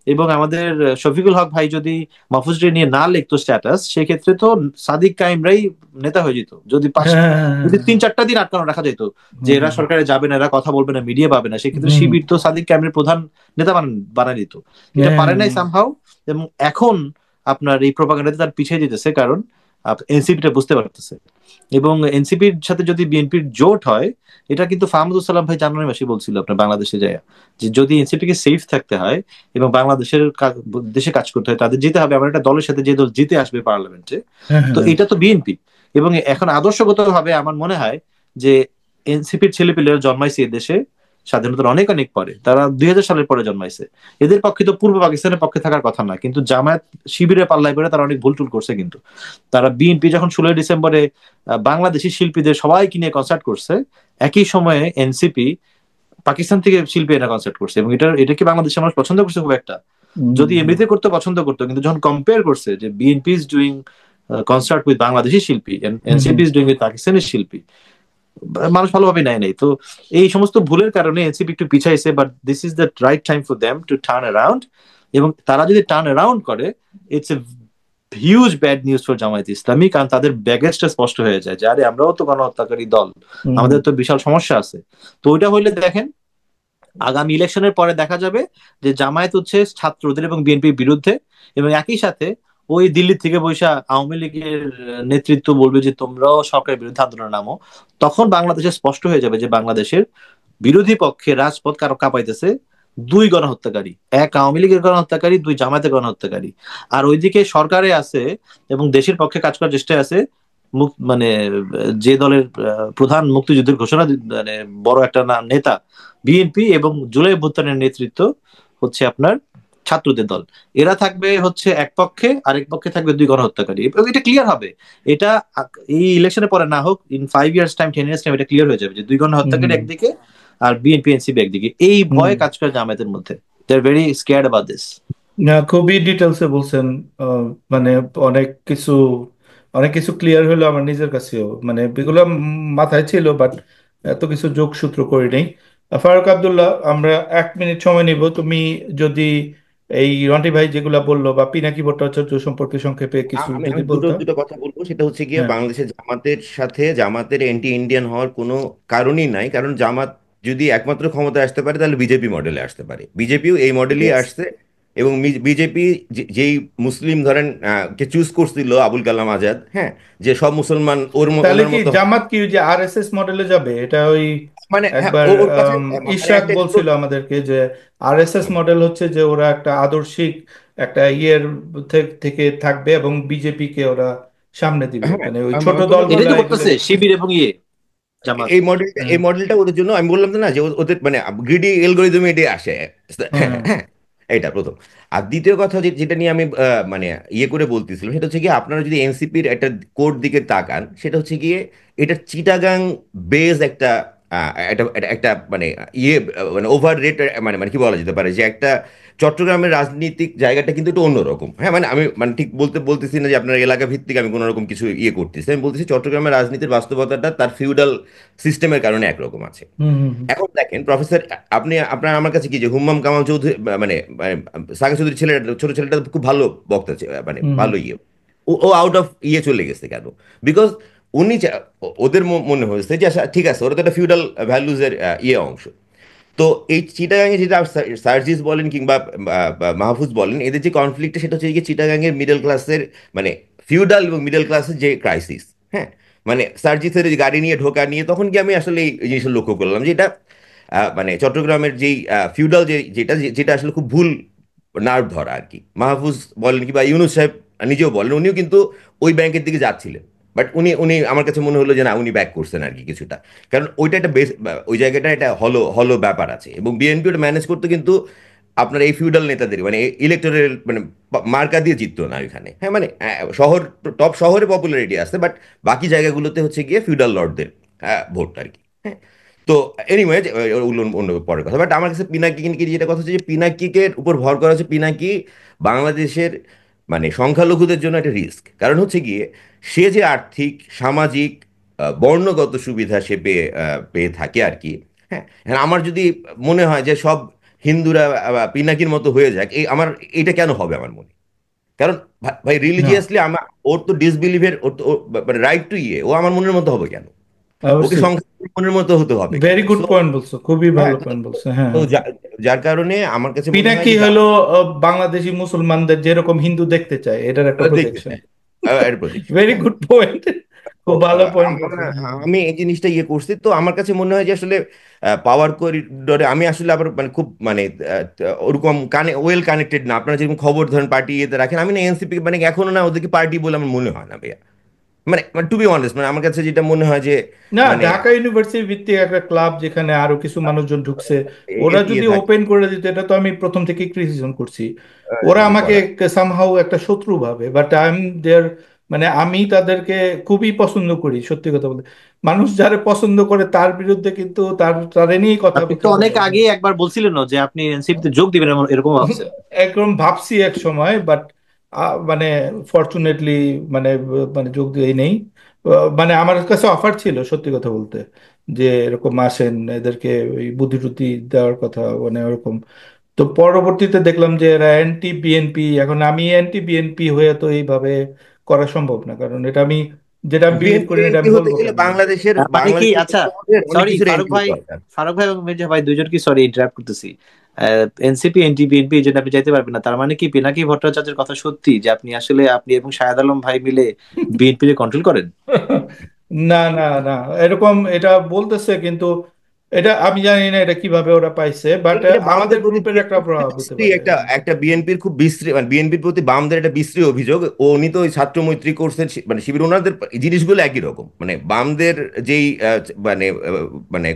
এবং আমাদের শফিকুল হক ভাই যদি মাহফুজকে নিয়ে না লিখতো স্ট্যাটাস, সেক্ষেত্রে তো সাদিক কাইমরাই নেতা হয়ে যেত। যদি হ্যাঁ হ্যাঁ যদি 3-4টা দিন আটকানো রাখা যেত যে এরা সরকারে যাবে না, এরা কথা বলবে না, মিডিয়া পাবে না, সেক্ষেত্রে হুম। শিবির তো সাদিক কাইমের প্রধান নেতা বানায় দিত। এটা হ্যাঁ পারে নাই সামহাও। এবং এখন আপনার এই প্রোপাগান্ডাতে তার পিছিয়ে যেতেছে, কারণ এনসিপিটা বুঝতে পারতেছে। এবং এনসিপির সাথে যদি বিএনপির জোট হয়, এটা কিন্তু ফাহমুদুল সালাম ভাই জানুয়ারি মাসে বলছিল আপনার বাংলাদেশে যায়, যে যদি এনসিপিকে সেফ থাকতে হয় এবং বাংলাদেশের দেশে কাজ করতে হয়, তাদের জিতে হবে এমন একটা দলের সাথে, যে দল জিতে আসবে পার্লামেন্টে। হ্যাঁ তো হ্যাঁ। এটা তো বিএনপি। এবং এখন আদর্শগত ভাবে আমার মনে হয় যে এনসিপির ছেলেপিলেরা জন্মাইছে এই দেশে স্বাধীনতার অনেক অনেক পরে, তারা 2000 সালের পরে জন্মাইছে। এদের পক্ষে তো পূর্ব পাকিস্তানের পক্ষে থাকার কথা না, কিন্তু জামায়াত শিবিরের পাল্লায় পরে তারা অনেক ভুল টুল করছে। কিন্তু তারা বিএনপি যখন 16 ডিসেম্বরে বাংলাদেশি শিল্পীদের সবাইকে নিয়ে কনসার্ট করছে, একই সময়ে এনসিপি পাকিস্তান থেকে শিল্পী এনে কনসার্ট করছে। এবং এটা কি বাংলাদেশের মানুষ পছন্দ করছে খুব একটা? যদি এমনিতে করতে পছন্দ করতো, কিন্তু যখন কম্পেয়ার করছে যে BNP is doing concert with Bangladeshi শিল্পী, NCP is doing with Pakistani শিল্পী, মানুষ ভালোভাবে নেয় নাই। তো এই সমস্ত ভুলের কারণে এনসিপি একটু পিছাইছে, but this is the right time for them to turn around. এবং তারা যদি টার্ন অ্যারাউন্ড করে, it's a huge bad news for Jamaat Islami, কারণ তাদের ব্যাগেজটা স্পষ্ট হয়ে যায় যে আরে আমরাও তো গণহত্যাকারী দল, আমাদের তো বিশাল সমস্যা আছে। তো ওইটা হইলে দেখেন আগামী ইলেকশনের পরে দেখা যাবে যে জামায়াত হচ্ছে ছাত্রদের এবং বিএনপির বিরুদ্ধে, এবং একই সাথে ওই দিল্লি থেকে বৈশা আওয়ামী লীগের নেতৃত্ব বলবে যে তোমরাও সরকারের বিরুদ্ধে আন্দোলনে নামো। তখন বাংলাদেশে স্পষ্ট হয়ে যাবে যে বাংলাদেশের বিরোধী পক্ষে রাজপথ কারো কাঁপাইতেছে, দুই গণহত্যাকারী, এক আওয়ামী লীগের গণহত্যাকারী, দুই জামায়াতের গণহত্যাকারী। আর ওইদিকে সরকারে আছে এবং দেশের পক্ষে কাজ করার চেষ্টায় আছে মানে যে দলের প্রধান মুক্তিযুদ্ধের ঘোষণা মানে বড় একটা নেতা বিএনপি, এবং জুলাই অভ্যুত্থানের নেতৃত্ব হচ্ছে আপনার ছাত্রদের দল। এরা থাকবে হচ্ছে এক পক্ষে, আরেক পক্ষে থাকবে দুই গণহত্যাকারী। এবং এটা ক্লিয়ার হবে, এটা এই ইলেকশনের পরে না হোক, in 5 years time, 10 years time, এটা ক্লিয়ার হয়ে যাবে যে দুই গণহত্যাকারী হুম একদিকে আর বিএনপি এনসিপি একদিকে। এই হুম। ভয়ে কাজ করে জামায়াতের মধ্যে। They are very scared about this. না, খুবই ডিটেলসে বলছেন। আহ, মানে অনেক কিছু অনেক কিছু ক্লিয়ার হলো আমার নিজের কাছেও, মানে এগুলো মাথায় ছিল বাট এত কিছু যোগসূত্র করি নাই। ফারুক আব্দুল্লাহ, আমরা 1 মিনিট সময় নিব। তুমি যদি এই রন্টি ভাই যেগুলা বললো বা পিনাকি ভট্টাচার্য সম্পর্কে সংক্ষেপে কিছু আমি যদি আমি দুটো বলতা। দুটো কথা বলবো, সেটা হচ্ছে গিয়ে হ্যাঁ। বাংলাদেশের জামাতের সাথে জামাতের অ্যান্টি ইন্ডিয়ান হওয়ার কোনো কারণই নাই। কারণ জামাত যদি একমাত্র ক্ষমতায় আসতে পারে তাহলে বিজেপি মডেলে আসতে পারে, বিজেপিও এই মডেলই Yes. আসছে। এবং বিজেপি যেই মুসলিম ধরেন কে চুজ করছিল, আবুল কালাম আজাদ, হ্যাঁ, যে সব মুসলমান তাহলে ওনার কি মতো। জামাত কি ওই যে আরএসএস মডেলে যাবে? এটা ওই মানে হ্যাঁ, একবার ওর কাছে মানে ইশরাক একটা বলছিল আমাদেরকে যে আরএসএস মডেল হচ্ছে যে ওরা একটা আদর্শিক একটা ইয়ের থেকে থাকবে এবং বিজেপি কে ওরা সামনে দিবে, হ্যাঁ, মানে ওই ছোট আমি বললাম যে এটাই দলগুলা তো এগুলো। করতেছে শিবির এবং জামাত। হ্যাঁ এই মডেলটা ওদের জন্য আমি বললাম তো না যে ওদের মানে গ্রিডি অ্যালগরিদম এটাই আসে। হ্যাঁ হ্যাঁ। হ্যাঁ, এটা প্রথম। আর দ্বিতীয় কথা যেটা নিয়ে আমি মানে ইয়ে করে বলতেছিলাম, সেটা হচ্ছে গিয়ে আপনারা যদি এনসিপির একটা কোড দিকে তাকান, সেটা হচ্ছে গিয়ে এটা চিটাগাং বেজ একটা একটা মানে ইয়ে মানে ওভার রেট, মানে মানে কি বলা যেতে পারে যে একটা চট্টগ্রামের রাজনীতিক জায়গাটা কিন্তু একটু অন্যরকম। হ্যাঁ, মানে আমি মানে ঠিক বলতেছি না যে আপনার এলাকা ভিত্তিক আমি কোনো রকম কিছু ইয়ে করতেছি, আমি বলতেছি চট্টগ্রামের রাজনীতির বাস্তবতাটা তার ফিউডাল সিস্টেমের কারণে একরকম আছে। হুম হুম হুম। এখন দেখেন প্রফেসর, আপনার আমার কাছে কি যে হুম্মাম কামাল চৌধুরী মানে মানে সাগর চৌধুরী ছেলেটা, ছোট ছেলেটা খুব ভালো বক্তা, মানে হুম হুম। ভালো ইয়ে। ও আউট অফ ইয়ে চলে গেছে কেন? বিকজ ওদের মনে হয়েছে যে আচ্ছা, ঠিক আছে, ওরা তো একটা ফিউডাল ভ্যালুজের ইয়ে অংশ। তো এই চিটাগাংয়ে যেটা সার্জিস বলেন কিংবা মাহফুজ বলেন, এদের যে কনফ্লিক্টটা সেটা হচ্ছে গিয়ে চিটাগাংয়ের মিডল ক্লাসের মানে ফিউডাল এবং মিডল ক্লাসের যে ক্রাইসিস। হ্যাঁ, মানে সার্জিসের যে গাড়ি নিয়ে ঢোকা নিয়ে, তখন কি আমি আসলে এই জিনিসটা লক্ষ্য করলাম যে এটা মানে চট্টগ্রামের যেই ফিউডাল যেটা যেটা আসলে খুব ভুল নার্ভ ধরা আর কি। মাহফুজ বলেন কি বা ইউনুস সাহেব নিজেও বলেন, উনিও কিন্তু ওই ব্যাংকের দিকে যাচ্ছিলেন, বাট উনি উনি আমার কাছে মনে হলো যে না, উনি ব্যাক করছেন আর কি কিছুটা। কারণ ওইটা একটা বেশ, ওই জায়গাটা একটা হলো হলো ব্যাপার আছে, এবং বিএনপি ওটা ম্যানেজ করতে কিন্তু আপনার এই ফিউডাল নেতাদের মানে ইলেকটোরাল মানে মার্কা দিয়ে জিততো না ওইখানে। হ্যাঁ, মানে শহর, টপ শহরে পপুলারিটি আছে, বাট বাকি জায়গাগুলোতে হচ্ছে গিয়ে ফিউডাল লর্ডদের ভোট আর কি। হ্যাঁ, তো এনিওয়ে ওগুলো অন্য পরের কথা। বাট আমার কাছে পিনাকি যেটা কথা হচ্ছে যে পিনাকিকে উপর ভর করা হচ্ছে, পিনাকি বাংলাদেশের মানে সংখ্যালঘুদের জন্য একটা রিস্ক। কারণ হচ্ছে গিয়ে সে যে আর্থিক সামাজিক বর্ণগত সুবিধা সে পেয়ে থাকে আর কি। হ্যাঁ, এখন আমার যদি মনে হয় যে সব হিন্দুরা পিনাকির মতো হয়ে যাক, এই আমার এটা কেন হবে আমার মনে? কারণ ভাই না, রিলিজিয়াসলি আমার, ওর তো ডিসবিলিভের, ওর তো মানে রাইট টু ইয়ে, ও আমার মনের মতো হবে কেন? ওকে অবশ্যই। সংখ্যালঘুর মনের মতো হতে হবে কেন? ভেরি গুড সো পয়েন্ট বলছো, খুবই হ্যাঁ, ভালো পয়েন্ট বলছো। হ্যাঁ তো হ্যাঁ। যার কারণে আমার কাছে মনে হয় পিনাকি যে হলো বাংলাদেশি মুসলমানদের যেরকম হিন্দু দেখতে চায় এটার একটা দেখতে প্রজেকশন। চাই একটা প্রজেকশন। Very good point. তো খুব ভালো পয়েন্ট আমার বলছো। আমি এই জিনিসটা ইয়ে করছি, তো আমার কাছে মনে হয় যে আসলে পাওয়ার করিডোরে আমি আসলে আবার মানে খুব মানে ওরকম ওয়েল কানেক্টেড না। আপনারা যেরকম খবর ধরেন পার্টি ইয়েতে রাখেন, আমি না এনসিপি মানে এখনো না ওদেরকে পার্টি বলে আমার মনে হয় না ভাইয়া। মানে টু বি অনেস্ট, মানে আমার কাছে যেটা মনে হয় যে না, মানে ঢাকা ইউনিভার্সিটি ভিত্তিক একটা ক্লাব যেখানে আরো কিছু মানুষজন ঢুকছে, ওরা ইয়ে যদি থাকে ওপেন করে দিত, এটা তো আমি প্রথম থেকে ক্রিটিসিজম করছি। ওরা ইয়ে আমাকে করা। সামহাউ একটা শত্রু ভাবে, বাট আই এম দেয়ার, মানে আমি তাদেরকে খুবই পছন্দ করি সত্যি কথা বলতে। মানুষ যারা পছন্দ করে তার বিরুদ্ধে কিন্তু তার নিয়েই আপনি তো কথাবার্তা অনেক বলে। আগে একবার বলছিলেন না যে আপনি এনসিপিতে যোগ দিবেন, এরকম ভাবছেন। একদম ভাবছি এক সময়, বাট মানে ফরচুনেটলি মানে মানে যোগ দিয়ে নেই। মানে আমার কাছে অফার ছিল সত্যি কথা বলতে, যে এরকম আসেন এদেরকে ওই বুদ্ধি টুদ্ধি দেওয়ার কথা, মানে ওরকম। তো পরবর্তীতে দেখলাম যে এরা অ্যান্টি বিএনপি। এখন আমি অ্যান্টি বিএনপি হয়ে তো এইভাবে করা সম্ভব না, কারণ এটা আমি যেটা আমি বিলিভ করি না এটা বিএনপি আমি হতে বলবো গেলে কেমনে। বাংলাদেশের মানে কি, বাংলাদেশের আচ্ছা, অনেক সরি কিছুর ফারুক এন্ট্রি ভাই, দরকার। ফারুক ভাই এবং মির্জা ভাই দুইজন কি, সরি ইন্টারাপ্ট করতেছি, এনসিপি এনটি বিএনপি এই জন্য আপনি চাইতে পারবেন না, তার মানে কি পিনাকি ভট্টাচার্যের কথা সত্যি যে আপনি আসলে আপনি এবং শাহেদ আলম ভাই মিলে বিএনপি কন্ট্রোল করেন? না না না, এরকম এটা বলতেছে কিন্তু এটা আমি জানি না এটা কিভাবে ওরা পাইছে, বাট এটা আমাদের বামদের প্রতি গ্রুপের একটা বিএনপির প্রভাব হতে বিশ্রী পারে। একটা একটা বিএনপির খুব বিশ্রী, মানে বিএনপির প্রতি বামদের একটা বিশ্রী অভিযোগ। উনি তো ওই ছাত্র মৈত্রী করছেন, মানে শিবির, ওনাদের জিনিসগুলো একই রকম, মানে বামদের যেই মানে মানে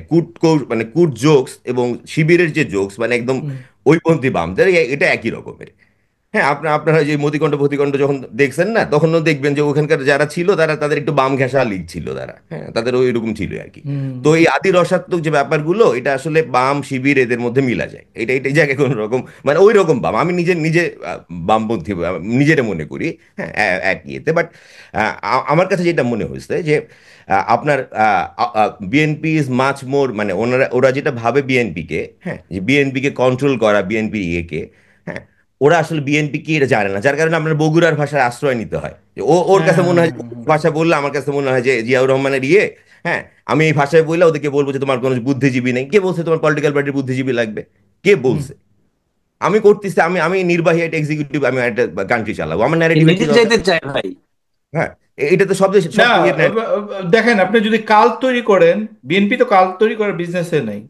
মানে কুট জোকস এবং শিবিরের যে জোকস মানে একদম হুম ওইপন্থী বামদের, এটা একই রকমের। হ্যাঁ, আপনারা যে মতিকণ্ঠ ফতিকণ্ঠ যখন দেখছেন না, তখনও দেখবেন যে ওখানকার যারা ছিল তারা তাদের একটু বাম ঘেঁষা লিগ ছিল তারা, হ্যাঁ, তাদের ওই রকম ছিল আর কি। হুম তো এই আদি রসাত্মক যে ব্যাপারগুলো, এটা আসলে বাম শিবির এদের মধ্যে মিলা যায়, এটাই জায়গায় কোনো রকম মানে ওই রকম বাম, আমি নিজে নিজে বামপন্থী নিজেরা মনে করি, হ্যাঁ, এক ইয়েতে। বাট আমার কাছে যেটা মনে হয়েছে যে আপনার বিএনপি ইজ মাচ মোর, মানে ওরা যেটা ভাবে বিএনপিকে, হ্যাঁ, যে বিএনপিকে কন্ট্রোল করা, বিএনপি ইয়েকে, হ্যাঁ, ওরা আসলে বিএনপি কি এটা জানে না, যার কারণে আপনার বগুড়ার ভাষার আশ্রয় নিতে হয়। যে ওর হ্যাঁ কাছে হ্যাঁ মনে হয় হ্যাঁ যে হ্যাঁ ভাষা বললে, আমার কাছে মনে হয় যে জিয়াউর রহমানের হ্যাঁ, আমি এই ভাষায় বললে ওদেরকে বলবো যে তোমার কোনো বুদ্ধিজীবী নেই। কে বলছে তোমার পলিটিক্যাল পার্টির বুদ্ধিজীবী লাগবে? কে হুম। বলছে? আমি করতেছি, আমি আমি নির্বাহী, একটা এক্সিকিউটিভ, আমি একটা কান্ট্রি চালাবো, আমার এ ন্যারেটিভের কি নিজে দরকার? চাইতে চায় ভাই। হ্যাঁ, এটা তো সব দেশে না, সব ইয়ের দেখেন আপনি যদি কাল তৈরি করেন, বিএনপি তো কাল তৈরি করার বিজনেসে নেই।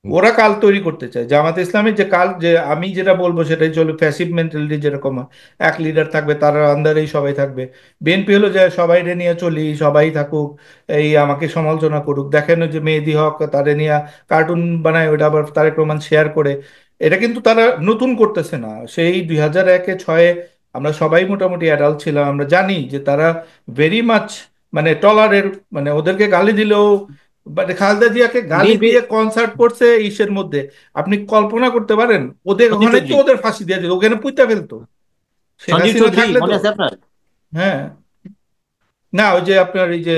ওরা কাল তৈরি করতে চায়, জামাত ইসলামের যে কাল, যে আমি যেটা বলবো সেটাই চলবে, ফ্যাসিভ মেন্টালিটি যেরকম হয়, এক লিডার থাকবে, তার আন্ডারেই সবাই থাকবে। বিএনপি হলো যে সবাই নিয়ে চলি, সবাই থাকুক, এই আমাকে সমালোচনা করুক। দেখেন ওই যে মেহেদী হক, তারে নিয়ে কার্টুন বানায়, ওটা আবার তারেক রহমান শেয়ার করে। এটা কিন্তু তারা নতুন করতেছে না, সেই 2001-এ 6-এ আমরা সবাই মোটামুটি অ্যাডাল্ট ছিলাম, আমরা জানি যে তারা ভেরি মাচ মানে টলারের, মানে ওদেরকে গালি দিলেও, মানে খালেদা জিয়াকে গালি বিএনপি, দিয়ে কনসার্ট করছে ইসের মধ্যে। আপনি কল্পনা করতে পারেন? ওদের সঞ্জীব ওখানে তো চৌধুরী, ওদের ফাঁসি দিয়ে দিত, ওখানে পুঁতে ফেলতো শেখ সঞ্জীব হাসিনা চৌধুরী থাকলে তো। মনে আছে আপনার? হ্যাঁ, না ওই যে আপনার এই যে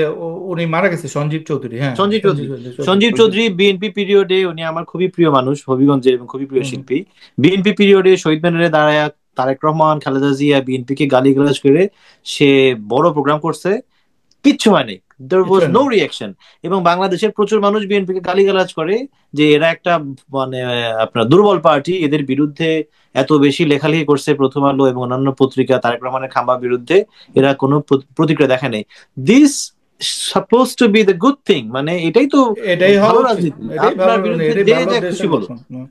উনি মারা গেছে সঞ্জীব চৌধুরী, হ্যাঁ হ্যাঁ, সঞ্জীব সঞ্জীব চৌধুরী, চৌধুরী, সঞ্জীব সঞ্জীব চৌধুরী। চৌধুরী বিএনপি পিরিয়ডে উনি আমার খুবই প্রিয় মানুষ, হবিগঞ্জের, এবং খুবই প্রিয় হুম হুম। শিল্পী। বিএনপি পিরিয়ডে শহীদ মিনারে দাঁড়ায় তারেক রহমান, খালেদা জিয়া বিএনপি কে গালিগালাজ করে সে বড় প্রোগ্রাম করছে, কিচ্ছু হয়নি, দেয়ার কিছু ওয়াজ হয় নো না। রিয়াকশন। এবং বাংলাদেশের প্রচুর মানুষ বিএনপি কে গালিগালাজ করে যে এরা একটা মানে আপনার দুর্বল পার্টি, এদের বিরুদ্ধে এত বেশি লেখালেখি করছে প্রথম আলো এবং অন্যান্য পত্রিকা তারেক রহমানের খাম্বার বিরুদ্ধে, এরা কোনো প্রতিক্রিয়া দেখে নাই। This suppose two B the good thing, মানে এটাই তো এটাই হওয়া ভালো উচিত, রাজনীতি, এটাই ভালো, আপনার বিরুদ্ধে এটাই যে ভালো যা খুশি দেশের বলুক। লক্ষণ।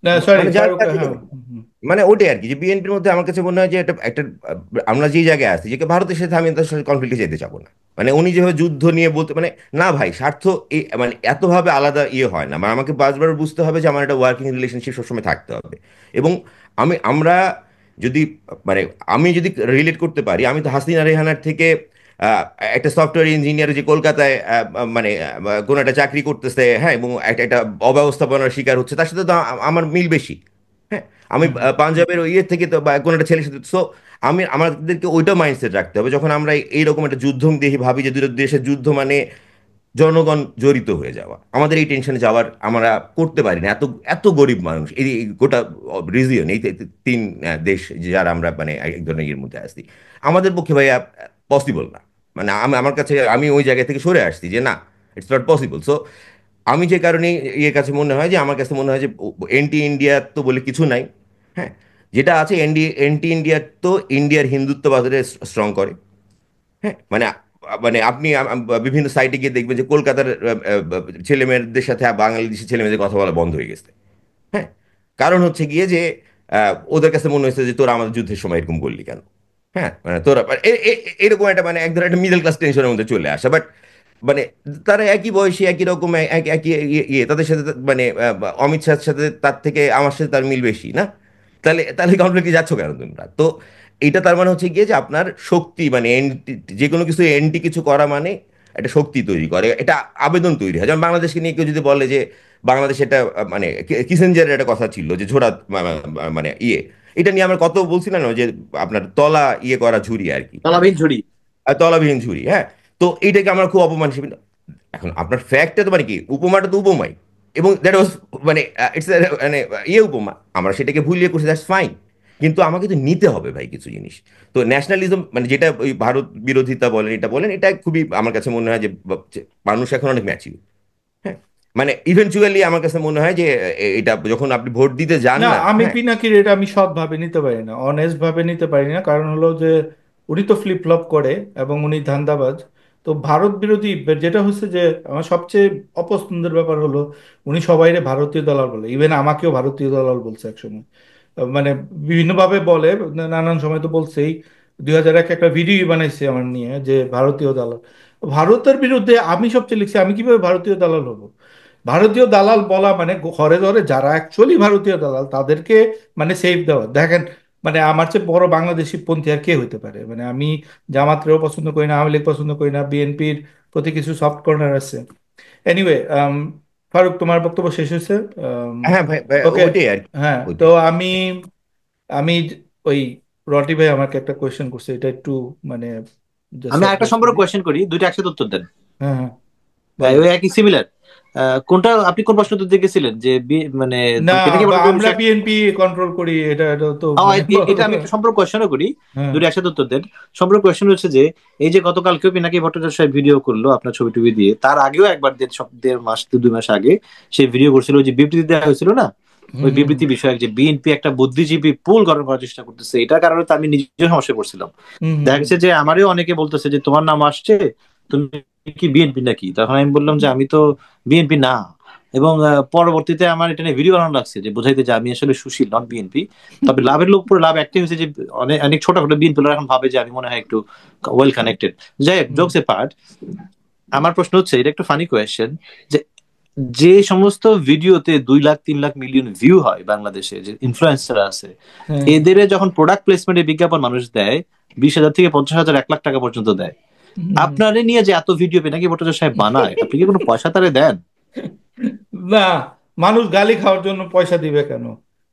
না সরি মানে যার ফারুক, যার- হ্যাঁ হুম, হুম। মানে ওটাই আর কি, যে বিএনপির মধ্যে আমার কাছে মনে হয় যে এটা একটা আমরা যে জায়গায় আছি, যে ভারতের সাথে আমি তার সাথে কনফ্লিক্টে যেতে চাবো না। মানে উনি যেভাবে যুদ্ধ নিয়ে বলতে, মানে না ভাই, স্বার্থ মানে এতভাবে আলাদা হয় না, মানে আমাকে বারবার বুঝতে হবে যে আমার একটা ওয়ার্কিং রিলেশনশিপ সবসময় থাকতে হবে। এবং আমরা যদি মানে আমি যদি রিলেট করতে পারি, আমি তো হাসিনা রেহানার থেকে আহ, একটা সফটওয়্যার ইঞ্জিনিয়ার যে কলকাতায় মানে কোনো একটা চাকরি করতেছে, হ্যাঁ, এবং একটা একটা অব্যবস্থাপনার শিকার হচ্ছে, তার সাথে তো আমার মিল বেশি। হ্যাঁ, আমি হুম। পাঞ্জাবের ওই ইয়ে থেকে তো বা কোনো একটা ছেলের সাথে, সো আমাদেরকে ওইটা মাইন্ডসেট রাখতে হবে যখন আমরা এইরকম একটা যুদ্ধ দেখি, ভাবি যে দুটো দেশের যুদ্ধ মানে জনগণ জড়িত হয়ে যাওয়া, আমাদের এই টেনশনে যাওয়ার আমরা করতে পারি না। এত এত গরিব মানুষ এই গোটা রিজিয়ন, এই তিন দেশ যারা আমরা মানে এক ধরনের ইয়ের মধ্যে আসছি, আমাদের পক্ষে ভাইয়া পসিবল না। মানে আমার কাছে, আমি ওই জায়গা থেকে সরে আসছি যে না, ইটস নট পসিবল। সো আমি যে কারণে ইয়ে কাছে মনে হয় যে, আমার কাছে মনে হয় যে এন্টি ইন্ডিয়া তো বলে কিছু নাই। হ্যাঁ, যেটা আছে এন্টি ইন্ডিয়া, তো ইন্ডিয়ার হিন্দুত্ববাদের স্ট্রং করে। হ্যাঁ, মানে মানে আপনি বিভিন্ন সাইটে গিয়ে দেখবেন যে কলকাতার ছেলে মেয়েদের সাথে বাংলাদেশি ছেলে মেয়েদের কথা বলা বন্ধ হয়ে গেছে। হ্যাঁ, কারণ হচ্ছে গিয়ে যে ওদের কাছে মনে হয়েছে যে তোরা আমাদের যুদ্ধের সময় এরকম করলি কেন। হ্যাঁ, মানে তোরা মানে এরকম একটা, মানে এক ধরনের একটা মিডল ক্লাস টেনশনের মধ্যে চলে আসে। বাট মানে তারা একই বয়সী, একই রকম, একই তাদের সাথে মানে অমিত শাহের সাথে তার থেকে আমার সাথে তার মিল বেশি না। তাহলে তাহলে কনফ্লিক্টে যাচ্ছ কেন তোমরা? তো এটা তার মানে হচ্ছে গিয়ে যে আপনার শক্তি, মানে যে কোনো কিছু এন্টি কিছু করা মানে একটা শক্তি তৈরি করে, এটা আবেদন তৈরি হয়। যেমন বাংলাদেশকে নিয়ে কেউ যদি বলে যে বাংলাদেশ, এটা মানে কিসেঞ্জারের একটা কথা ছিল যে ঝোড়া মানে এটা নিয়ে আমরা কত বলছিলাম না, যে আপনার তলা করা ঝুরি আর কি, হ্যাঁ, তলাবিহীন ঝুড়ি। আর তলাবিহীন ঝুরি, হ্যাঁ। তো এইটাকে আমরা খুব অপমান হিসেবে, এখন আপনার ফ্যাক্টটা তো মানে কি, উপমাটা তো উপমাই, এবং দ্যাট ওয়াজ মানে ইটস মানে উপমা, আমরা সেটাকে ভুলিয়ে করছি, দ্যাটস ফাইন। কিন্তু আমাকে তো নিতে হবে ভাই কিছু জিনিস। তো ন্যাশনালিজম মানে যেটা ওই ভারত বিরোধিতা বলেন, এটা বলেন, এটা খুবই আমার কাছে মনে হয় যে যে মানুষ এখন অনেক ম্যাচিউর। হ্যাঁ, মানে ইভেনচুয়ালি আমার কাছে মনে হয় যে এটা যখন আপনি ভোট দিতে যান না, না, আমি হ্যাঁ, পিনাকির এটা আমি সৎভাবে নিতে পারি না, অনেস্ট ভাবে নিতে পারি না। কারণ হলো যে উনি তো ফ্লিপ ফ্লপ করে এবং উনি ধান্দাবাজ। তো ভারত বিরোধী যেটা হচ্ছে যে আমার সবচেয়ে অপছন্দের ব্যাপার হলো উনি সবাইরে ভারতীয় দালাল বলে, ইভেন আমাকেও ভারতীয় দালাল বলছে একসময়। মানে বিভিন্নভাবে বলে, নানান সময় তো বলছেই। 2001 একটা ভিডিও বানাইছে আমার নিয়ে যে ভারতীয় দালাল। ভারতের বিরুদ্ধে আমি সবচেয়ে লিখছি, আমি কিভাবে ভারতীয় দালাল হব? ভারতীয় দালাল বলা মানে ঘরে ঘরে যারা অ্যাকচুয়ালি ভারতীয় দালাল তাদেরকে মানে সেফ দেওয়া। দেখেন, মানে আমার চেয়ে বড় বাংলাদেশি পন্থী আর কে হইতে পারে? মানে আমি জামাতরেও পছন্দ করি না, আওয়ামী লীগ পছন্দ করি না, বিএনপির প্রতি কিছু সফট কর্নার আছে। এনিওয়ে, ফারুক, তোমার বক্তব্য শেষ হয়েছে। হ্যাঁ ভাই ভাই, ওকে। ওইটাই আর কি, হ্যাঁ, তো ওইটাই। আমি আমি ওই রটি ভাই আমাকে একটা কোয়েশ্চেন করছে, এটা একটু মানে জাস্ট আমি আরেকটা অ্যাড্রেস সম্পর্ক করি। কোয়েশ্চেন করি, দুইটা একসাথে উত্তর দেন। হ্যাঁ, হ্যাঁ, বলো। ওই একই সিমিলার। কোনটা আপনি কোন প্রশ্ন উত্তর দিয়ে গেছিলেন যে মানে না, পিনাকি ভট্টাচার্য আমরা বিষয়ে? বিএনপি কন্ট্রোল করি, এটা তো মানে এটা আমি একটা সম্পর্ক কোয়েশ্চেনও করি, হ্যাঁ। দুটো একসাথে উত্তর দেন। সম্পর্ক কোয়েশ্চেন হচ্ছে যে এই যে গতকালকেও পিনাকি ভট্টাচার্য সাহেব ভিডিও করলো আপনার ছবি টবি দিয়ে, তার আগেও একবার 1.5 মাস 2 মাস আগে সে ভিডিও করছিল, ওই যে বিবৃতি দেওয়া হয়েছিল না, হুম, ওই হুম, বিবৃতি বিষয়ক যে বিএনপি একটা বুদ্ধিজীবী পুল গঠন করার চেষ্টা করতেছে, এটার কারণে তো আমি নিজেও সমস্যায় পড়ছিলাম। হুম, হুম, দেখা হুম, গেছে যে আমারও অনেকে বলতেছে যে তোমার নাম আসছে, তুমি কি বিএনপি নাকি? তখন আমি বললাম যে আমি তো বিএনপি না। এবং পরবর্তীতে আমার এটা নিয়ে ভিডিও বানানো লাগছে যে বোঝাইতে যে আমি আসলে সুশীল, নট বিএনপি। তবে লাভের লোক পুরো লাভ একটাই হয়েছে যে অনেক অনেক ছোটখাটো বিএনপি এখন ভাবে যে আমি মনে হয় একটু ওয়েল কানেক্টেড। যাই হোক, হুম, জোকস এ পার্ট, আমার প্রশ্ন হচ্ছে, এটা একটু ফানি কোয়েশ্চেন, যে যে সমস্ত ভিডিওতে 2 লাখ 3 লাখ মিলিয়ন ভিউ হয় বাংলাদেশে, যে ইনফ্লুয়েন্সার আছে, হ্যাঁ, এদের যখন প্রোডাক্ট প্লেসমেন্টের বিজ্ঞাপন মানুষ দেয়, 20,000 থেকে 50,000 1 লাখ টাকা পর্যন্ত দেয়। হুম, হুম। আপনারে নিয়ে যে এত ভিডিও নাকি ভট্টাচার্য সাহেব বানায়, আপনি কি কোনো পয়সা তারে দেন? না, মানুষ গালি খাওয়ার জন্য পয়সা দিবে কেন?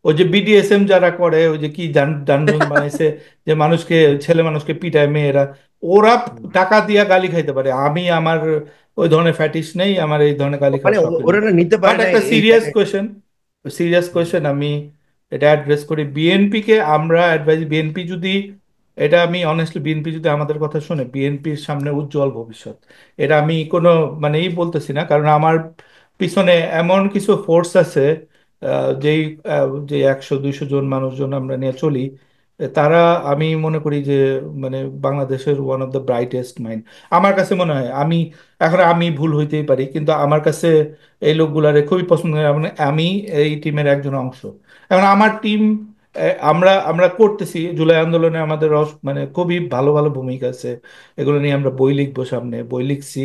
ওই যে বিডিএসএম যারা করে, ওই যে কি ডানজন বানাইছে, যে মানুষকে, ছেলে মানুষকে পিটায় মেয়েরা, ওরা টাকা দিয়া গালি খাইতে পারে। আমি আমার ওই ধরনের ফ্যাটিস নেই, আমার এই ধরনের গালি মানে খাওয়ার শখ নেই। ওরা না নিতে বাট পারে না একটা এই সিরিয়াস জায়গায়। কোয়েশ্চেন, সিরিয়াস কোয়েশ্চেন আমি এটা অ্যাড্রেস করি। বিএনপি কে আমরা অ্যাডভাইস, বিএনপি যদি, এটা আমি অনেস্টলি, বিএনপি যদি আমাদের কথা শুনে, বিএনপির সামনে উজ্জ্বল ভবিষ্যৎ। এটা আমি কোনো মানে বলতেছি না, কারণ আমার পিছনে এমন কিছু ফোর্স আছে, যেই যে 100 200 জন মানুষজন আমরা নিয়ে চলি, তারা, আমি মনে করি যে মানে বাংলাদেশের one of the brightest mind. আমার কাছে মনে হয়, আমি এখন আমি ভুল হইতেই পারি, কিন্তু আমার কাছে এই লোকগুলারে খুবই পছন্দ হয়, মানে আমি এই টিমের একজন অংশ। এখন আমার টিম, আমরা আমরা করতেছি জুলাই আন্দোলনে, আমাদের মানে খুবই ভালো ভালো ভূমিকা আছে। এগুলো নিয়ে আমরা বই লিখবো, সামনে বই লিখছি,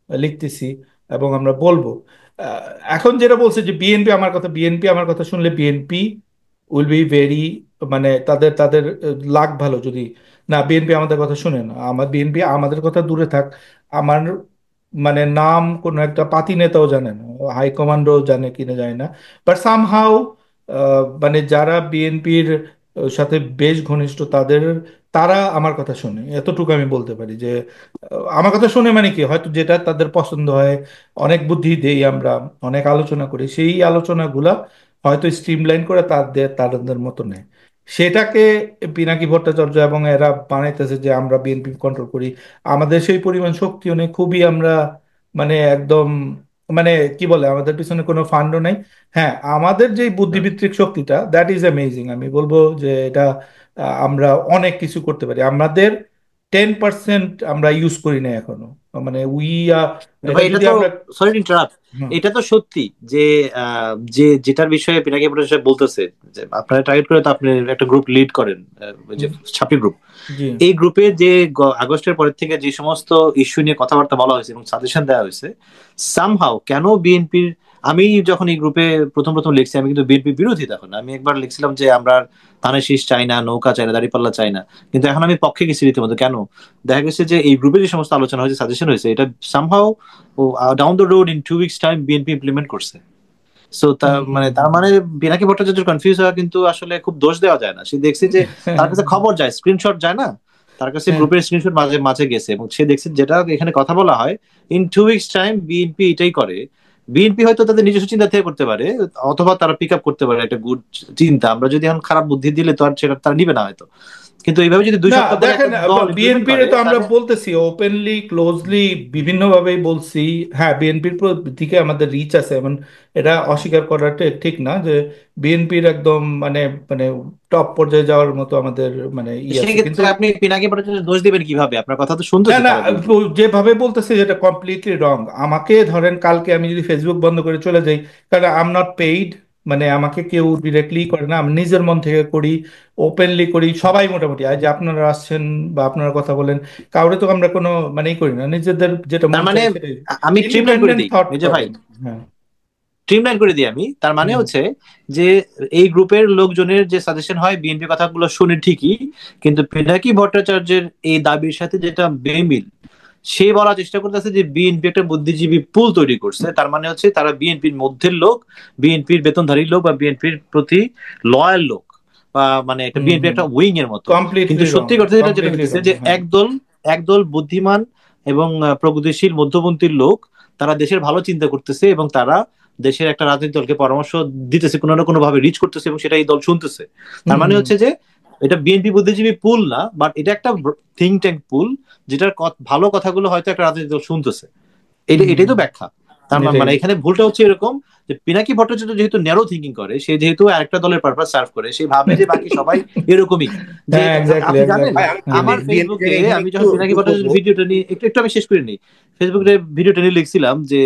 লিখতেছি, এবং আমরা বলবো। আহ, এখন যেটা বলছে যে বিএনপি আমার কথা, বিএনপি আমার কথা শুনলে বিএনপি উইল বি ভেরি, মানে তাদের তাদের লাক ভালো যদি, না বিএনপি আমাদের কথা শুনে না, আমার বিএনপি আমাদের কথা দূরে থাক। আমার মানে নাম কোনো একটা পাতি নেতাও জানে না, হাইকমান্ডও জানে কিনা জানে না, বাট সামহাউ মানে যারা বিএনপির সাথে বেশ ঘনিষ্ঠ তাদের, তারা আমার কথা শোনে, এতটুকু আমি বলতে পারি যে আমার কথা শোনে মানে কি, হয়তো যেটা তাদের পছন্দ হয়, অনেক বুদ্ধি দেই আমরা, অনেক আলোচনা করি, সেই আলোচনাগুলা হয়তো স্ট্রিমলাইন করে তাদের তাদের মতো নেয়। সেটাকে পিনাকি ভট্টাচার্য এবং এরা বানাইতেছে যে আমরা বিএনপি কন্ট্রোল করি, আমাদের সেই পরিমাণ শক্তিও নেই, খুবই আমরা মানে একদম, মানে কি বলে, আমাদের পিছনে কোনো ফান্ডও নেই। হ্যাঁ, আমাদের যে বুদ্ধিবৃত্তিক শক্তিটা, দ্যাট ইজ অ্যামেজিং, আমি বলবো যে এটা আমরা অনেক কিছু করতে পারি। আমাদের 10% আমরা ইউজ করি না এখনো, মানে এটা ভাই এটা যদি তো, আমরা। সরি ইন্টারাপ্ট, হুম, এটা তো সত্যি যে যে যেটার বিষয়ে পিনাকি ভট্টাচার্য বলতেছে, যে আপনারা টার্গেট করে তো আপনি একটা গ্রুপ লিড করেন, ওই যে হুম, ছাপি গ্রুপ, জি, এই গ্রুপে যে আগস্টের পরের থেকে যে সমস্ত ইস্যু নিয়ে কথাবার্তা বলা হয়েছে এবং সাজেশন দেওয়া হয়েছে, সামহাও কেন বিএনপির, আমি যখন এই গ্রুপে প্রথম প্রথম লিখছি, আমি কিন্তু বিএনপি বিরোধী। তখন আমি একবার লিখছিলাম যে আমরা ধানের শীষ চাই না, নৌকা চাই না, দাঁড়িপাল্লা চাই না, কিন্তু এখন আমি পক্ষে গেছি রীতিমতো। কেন? দেখা গেছে যে এই গ্রুপে যে সমস্ত আলোচনা হয়েছে, সাজেশন হয়েছে, এটা somehow down the road in 2 weeks time BNP implement করছে। সো হুম, হুম, তার মানে পিনাকি ভট্টাচার্য কনফিউজ হওয়া কিন্তু আসলে খুব দোষ দেওয়া যায় না। সে দেখছে যে তার কাছে খবর যায়, স্ক্রিনশট যায় না, তার কাছে হ্যাঁ, গ্রুপের স্ক্রিনশট মাঝে মাঝে গেছে, এবং সে দেখছে যেটা এখানে কথা বলা হয়, ইন 2 উইকস টাইম বিএনপি এটাই করে। বিএনপি হয়তো তাদের নিজস্ব চিন্তা থেকে করতে পারে, অথবা তারা পিক আপ করতে পারে একটা গুড চিন্তা। আমরা যদি এখন খারাপ বুদ্ধি দিলে তো আর সেটা তারা নিবে না হয়তো। কিন্তু এইভাবে যদি 2 না সপ্তাহ পরে দেখেন, একটা দল ইমপ্লিমেন্ট বিএনপির করে তো আমরা তাহলে বলতেছি ওপেনলি ক্লোজলি বিভিন্নভাবেই বলছি। হ্যাঁ, বিএনপির দিকে আমাদের রিচ আছে, এমন এটা অস্বীকার করাটা ঠিক না যে বিএনপির একদম মানে মানে টপ পর্যায়ে যাওয়ার মতো আমাদের মানে আছে, কিন্তু সেক্ষেত্রে আপনি পিনাকি ভট্টাচার্য দোষ দিবেন কিভাবে? আপনার কথা তো না শুনতেছে না, তারা বিএনপি। যেভাবে বলতেছে যেটা কমপ্লিটলি রং। আমাকে ধরেন কালকে আমি যদি ফেসবুক বন্ধ করে চলে যাই, কারণ আই এম নট পেইড, মানে আমাকে কেউ ডিরেক্টলি করে না, আমি নিজের মন থেকে করি, ওপেনলি করি। সবাই মোটামুটি আজ যে আপনারা আসছেন বা আপনারা কথা বলেন, কাউরে তো আমরা কোনো মানেই করি না, নিজেদের যেটা তার মন মানে চাই সেটাই। আমি স্ট্রিমলাইন করে ইন্ডিপেন্ডেন্ট দিই থট মির্জা ভাই, প্রবলেম। হ্যাঁ। স্ট্রিমলাইন করে দিই আমি। তার মানে হুম হচ্ছে যে এই গ্রুপের লোকজনের যে সাজেশন হয় বিএনপি কথাগুলো শুনে ঠিকই, কিন্তু পিনাকি ভট্টাচার্যের এই দাবির সাথে যেটা বেমিল, সে বলার চেষ্টা করতেছে যে বিএনপি একটা বুদ্ধিজীবী পুল তৈরি করছে। তার মানে হচ্ছে তারা বিএনপির মধ্যের লোক, বিএনপির বেতনধারী লোক বা বিএনপির প্রতি লয়াল লোক, বা মানে একটা হুম বিএনপি হুম, একটা উইং এর মতো। কিন্তু কমপ্লিটলি রং, সত্যি কথা যেটা যেটা কমপ্লিটলি হইতেছে রং। যে হ্যাঁ। একদল বুদ্ধিমান এবং প্রগতিশীল মধ্যপন্থীর লোক, তারা দেশের ভালো চিন্তা করতেছে এবং তারা দেশের একটা রাজনৈতিক দলকে পরামর্শ দিতেছে, কোনো না কোনো ভাবে রিচ করতেছে, এবং সেটা এই দল শুনতেছে। তার হুম মানে হুম হচ্ছে যে এটা বিএনপি বুদ্ধিজীবী পুল না, বাট এটা একটা থিঙ্ক ট্যাঙ্ক পুল, যেটার ভালো কথাগুলো হয়তো একটা রাজনৈতিক দল শুনতেছে। এটা হুম, এটাই তো ব্যাখ্যা। তার এটাই। মানে এখানে ভুলটা হচ্ছে এরকম যে পিনাকি ভট্টাচার্য যেহেতু ন্যারো থিঙ্কিং করে, সে যেহেতু আরেকটা দলের পারপাস সার্ভ করে, সে ভাবে যে বাকি সবাই এরকমই। যে হ্যাঁ, এক্স্যাক্টলি আপনি জানেন, এক্স্যাক্টলি। ভাই আমি হ্যাঁ। আমার বিএনপি ফেসবুকে জায়গায় এখানে আমি একটু যখন পিনাকি যোগ করবো। ভট্টাচার্যের ভিডিওটা নিয়ে একটু একটু আমি শেষ করে নিই, ফেসবুকে ভিডিওটা নিয়ে লিখছিলাম যে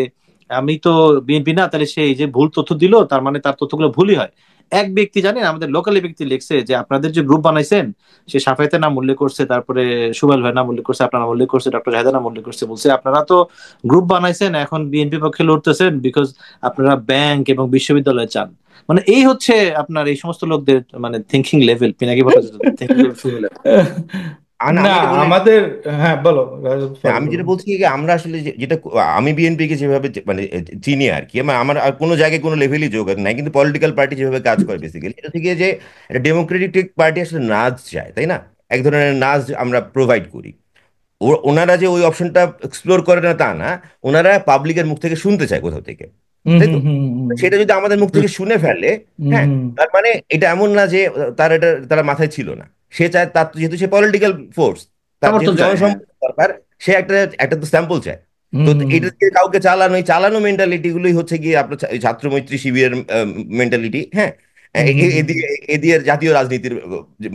আমি তো বিএনপি না, তাহলে সে এই যে ভুল তথ্য দিল, তার মানে তার তথ্যগুলো ভুলই হয়। এক ব্যক্তি জানেন, আমাদের লোকালি ব্যক্তি লিখছে যে আপনাদের যে গ্রুপ বানাইছেন, সে সাফায়েতের নাম উল্লেখ করছে, তারপরে সুবেল ভাইয়ের নাম উল্লেখ করছে, আপনার নাম উল্লেখ করছে, ডক্টর জাহেদের নাম উল্লেখ করছে, বলছে আপনারা তো গ্রুপ বানাইছেন, এখন বিএনপি পক্ষে লড়তেছেন বিকজ আপনারা ব্যাংক এবং বিশ্ববিদ্যালয় চান। মানে এই হচ্ছে আপনার এই সমস্ত লোকদের মানে thinking level, Pinaki Bhattacharya thinking level শুনে নেন। না, আমি এটা বলে আমাদের, হ্যাঁ বলো, হ্যাঁ, সরি আমি বলো। যেটা বলছি কি আমরা আসলে যেটা আমি বিএনপি কে যেভাবে মানে চিনি আর কি, আমার আর কোনো জায়গায় কোনো লেভেলই যোগাযোগ নাই, কিন্তু পলিটিক্যাল পার্টি যেভাবে কাজ করে বেসিক্যালি এটা থেকে যে একটা ডেমোক্রেটিক পার্টি আসলে নাচ যায়, তাই না? এক ধরনের নাচ আমরা প্রোভাইড করি। ওনারা যে ওই অপশনটা এক্সপ্লোর করে না তা না, ওনারা পাবলিকের মুখ থেকে শুনতে চায় কোথাও থেকে, হুম তাই হুম তো? হুম হুম সেটা যদি আমাদের মুখ থেকে শুনে ফেলে, হুম হ্যাঁ, হুম, তার মানে এটা এমন না যে তার এটা তারা মাথায় ছিল না। সে চায়, তার যেহেতু সে পলিটিক্যাল ফোর্স, তার সমর্থন যেহেতু চায়, হ্যাঁ। জনসম্পর্ক দরকার, সে একটা একটা তো স্যাম্পল চায়। হুম তো হুম হুম এটা দিয়ে কাউকে চালানো, এই চালানো মেন্টালিটি গুলোই হচ্ছে গিয়ে আপনার ছাত্র মৈত্রী শিবিরের মেন্টালিটি। হ্যাঁ, হুম হুম হুম, এদিকে এদিকে জাতীয় রাজনীতির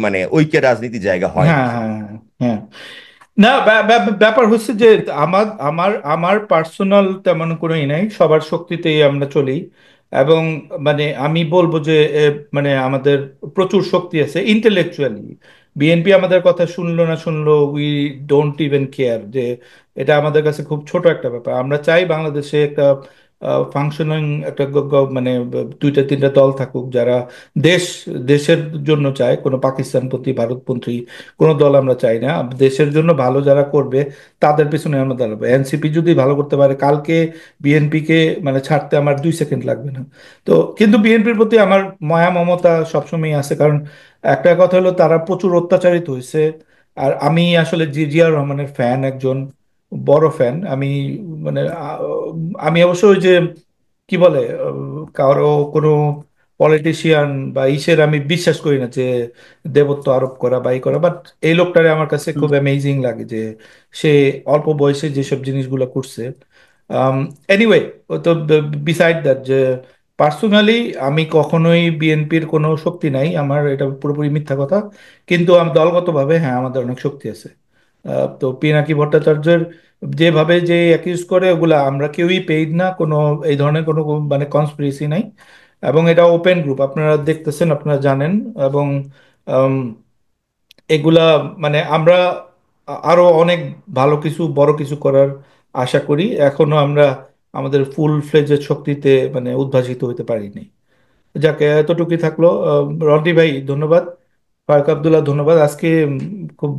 মানে ঐক্যের রাজনীতির জায়গা হয় না হ্যাঁ আসলে। হ্যাঁ হ্যাঁ হ্যাঁ। না, ব্যাপার হচ্ছে যে আমার আমার আমার পার্সোনাল তেমন কোনোই নাই, সবার শক্তিতেই আমরা চলি। এবং মানে আমি বলবো যে মানে আমাদের প্রচুর শক্তি আছে ইন্টেলেকচুয়ালি। বিএনপি আমাদের কথা শুনলো না শুনলো, উই ডোন্ট ইভেন কেয়ার, যে এটা আমাদের কাছে খুব ছোট একটা ব্যাপার। আমরা চাই বাংলাদেশে একটা ফাংশনিং একটা মানে দুইটা তিনটা দল থাকুক, যারা দেশ দেশের জন্য চায়, কোনো পাকিস্তানপন্থী ভারতপন্থী কোনো দল আমরা চাই না। দেশের জন্য ভালো যারা করবে তাদের পিছনে আমরা দাঁড়াবো। এনসিপি যদি ভালো করতে পারে কালকে, বিএনপিকে মানে ছাড়তে আমার 2 সেকেন্ড লাগবে না। তো কিন্তু বিএনপির প্রতি আমার মায়া মমতা সবসময় আছে, কারণ একটা কথা হলো তারা প্রচুর অত্যাচারিত হয়েছে। আর আমি আসলে জিয়াউর রহমানের ফ্যান, একজন বড় ফ্যান আমি। মানে আমি অবশ্য ওই যে কি বলে, কারো কোনো পলিটিশিয়ান বা ইসের আমি বিশ্বাস করি না যে দেবত্ব আরোপ করা বা ই করা, বাট এই লোকটারে আমার কাছে খুব অ্যামেজিং লাগে যে সে অল্প বয়সে যেসব জিনিসগুলো করছে। এনিওয়ে, তো বিসাইড দ্যাট, যে পার্সোনালি আমি কখনোই বিএনপির কোনো শক্তি নাই আমার, এটা পুরোপুরি মিথ্যা কথা। কিন্তু আমি দলগতভাবে হ্যাঁ আমাদের অনেক শক্তি আছে। তো পিনাকি ভট্টাচার্যের যেভাবে যে অ্যাকিউজ করে, ওগুলা আমরা কেউই পেইড না, কোনো এই ধরনের কোনো মানে কনস্পিরেসি নাই। এবং এটা ওপেন গ্রুপ, আপনারা দেখতেছেন, আপনারা জানেন। এবং আম, এগুলা মানে আমরা আরো অনেক ভালো কিছু বড় কিছু করার আশা করি। এখনো আমরা আমাদের ফুল ফ্লেজের শক্তিতে মানে উদ্ভাসিত হতে পারিনি। যাকে এতটুকুই থাকলো। রন্টি ভাই ধন্যবাদ, ফারুক আব্দুল্লাহ ধন্যবাদ। আজকে খুব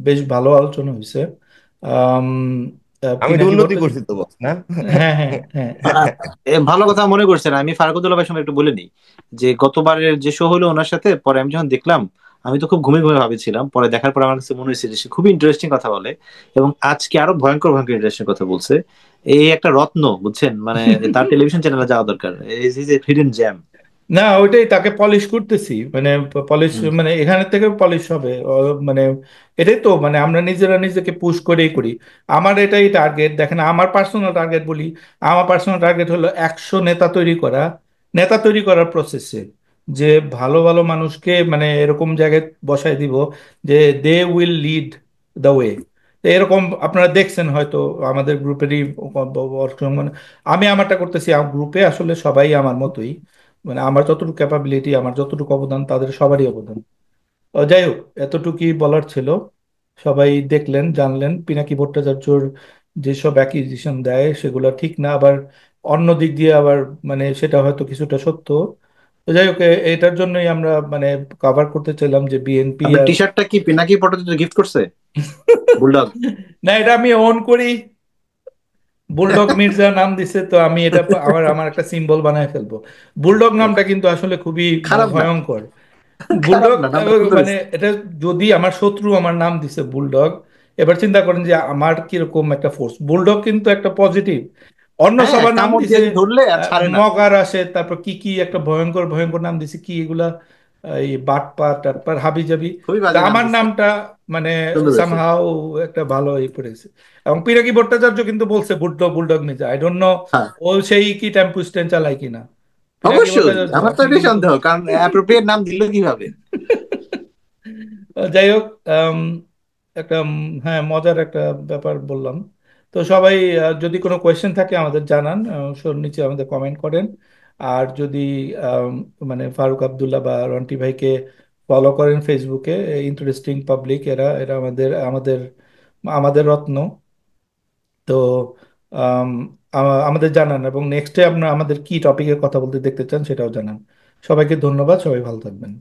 বেশ ভালো আলোচনা হয়েছে। আম, আমি তো পিনাকি উন্নতি ভট্টাচার্য, করছি তো বস না। হ্যাঁ হ্যাঁ হ্যাঁ। আহ, ভালো কথা মনে করছেন। আমি ফারুকুদ্দোল্লা ভাইয়ের সঙ্গে একটু বলে নিই যে গতবারের যে শো হলো ওনার সাথে, পরে আমি যখন দেখলাম, আমি তো খুব ঘুমিয়ে ঘুমিয়ে ভাবেছিলাম, পরে দেখার পর আমার কাছে মনে হয়েছে যে সে খুবই ইন্টারেস্টিং কথা বলে, এবং আজকে আরো ভয়ঙ্কর ভয়ঙ্কর ইন্টারেস্টিং কথা বলছে। এই একটা রত্ন, বুঝছেন, মানে তার টেলিভিশন চ্যানেলে যাওয়া দরকার, হিডেন জ্যাম। না, ওইটাই তাকে পলিশ করতেছি, মানে পলিশ, হুম। মানে এখানের থেকে পলিশ হবে মানে এটাই তো, মানে আমরা নিজেরা নিজেকে পুশ করেই করি। আমার এটাই টার্গেট, দেখেন আমার পার্সোনাল টার্গেট বলি, আমার পার্সোনাল টার্গেট হলো 100 নেতা তৈরি করা, নেতা তৈরি করার প্রসেসে, যে ভালো ভালো মানুষকে মানে এরকম জায়গায় বসায় দিব যে they will lead the way. এরকম আপনারা দেখছেন হয়তো আমাদের গ্রুপেরই মানে আমি আমারটা করতেছি, আমার গ্রুপে আসলে সবাই আমার মতোই, মানে আমার যতটুকু ক্যাপাবিলিটি, আমার যতটুকু অবদান, তাদের সবারই অবদান। যাই হোক, এতটুকুই বলার ছিল। সবাই দেখলেন, জানলেন পিনাকি ভট্টাচার্যর যেসব অ্যাকিউজিশন দেয় সেগুলো ঠিক না, আবার অন্য দিক দিয়ে আবার মানে সেটা হয়তো কিছুটা সত্য। তো যাই হোক, এটার জন্যই আমরা মানে কভার করতে চাইলাম যে বিএনপি আপনার আর টি শার্টটা কি পিনাকি পটাতো গিফট করছে? বুলডগ। না, এটা আমি ওন করি, বুলডগ মির্জা নাম দিছে তো আমি এটা আমার আমার একটা সিম্বল বানায় ফেলবো। বুলডগ নামটা কিন্তু আসলে খুবই মানে খারাপ না, ভয়ঙ্কর। খারাপ বুলডগ না, নামটা সুন্দর মানে হয়েছে। এটা, যদি আমার শত্রু আমার নাম দিছে বুলডগ, এবার চিন্তা করেন যে আমার কিরকম একটা ফোর্স। বুলডগ কিন্তু একটা পজিটিভ, অন্য হ্যাঁ, সবার নাম কামড় দিছে দিয়ে ধরলে আর ছাড়ে না। মগার আসে, তারপর কি কি একটা ভয়ঙ্কর ভয়ঙ্কর নাম দিছে কি এগুলা, এই বাটপা টাটপার হাবি জাবি। খুবই কিন্তু বাজে নাম আমার দিচ্ছে। নামটা মানে সুন্দর হয়েছে। সামহাও একটা ভালো ই পড়েছে। এবং পিনাকি ভট্টাচার্য কিন্তু বলছে বুলডগ বুলডগ নিজে, আই ডোন্ট নো হ্যাঁ, ও সেই কি টেম্পু স্ট্যান্ড চালায় কিনা পিনাকি অবশ্যই, ভট্টাচার্য, আমার তো আপনি এটাই কিন্তু সন্দেহ, কারণ অ্যাপ্রোপ্রিয়েট নাম দিল কিভাবে? যাই হোক, একটা হ্যাঁ মজার একটা ব্যাপার বললাম। তো সবাই যদি কোনো কোয়েশ্চেন থাকে আমাদের জানান, নিচে আমাদের কমেন্ট করেন। আর যদি আম, মানে ফারুক আব্দুল্লাহ বা রন্টি ভাইকে ফলো করেন ফেসবুকে, ইন্টারেস্টিং পাবলিক, এরা এরা আমাদের আমাদের আমাদের রত্ন। তো আম, আমাদের জানান, এবং নেক্সটে আপনারা আমাদের কি টপিকে কথা বলতে দেখতে চান সেটাও জানান। সবাইকে ধন্যবাদ, সবাই ভালো থাকবেন।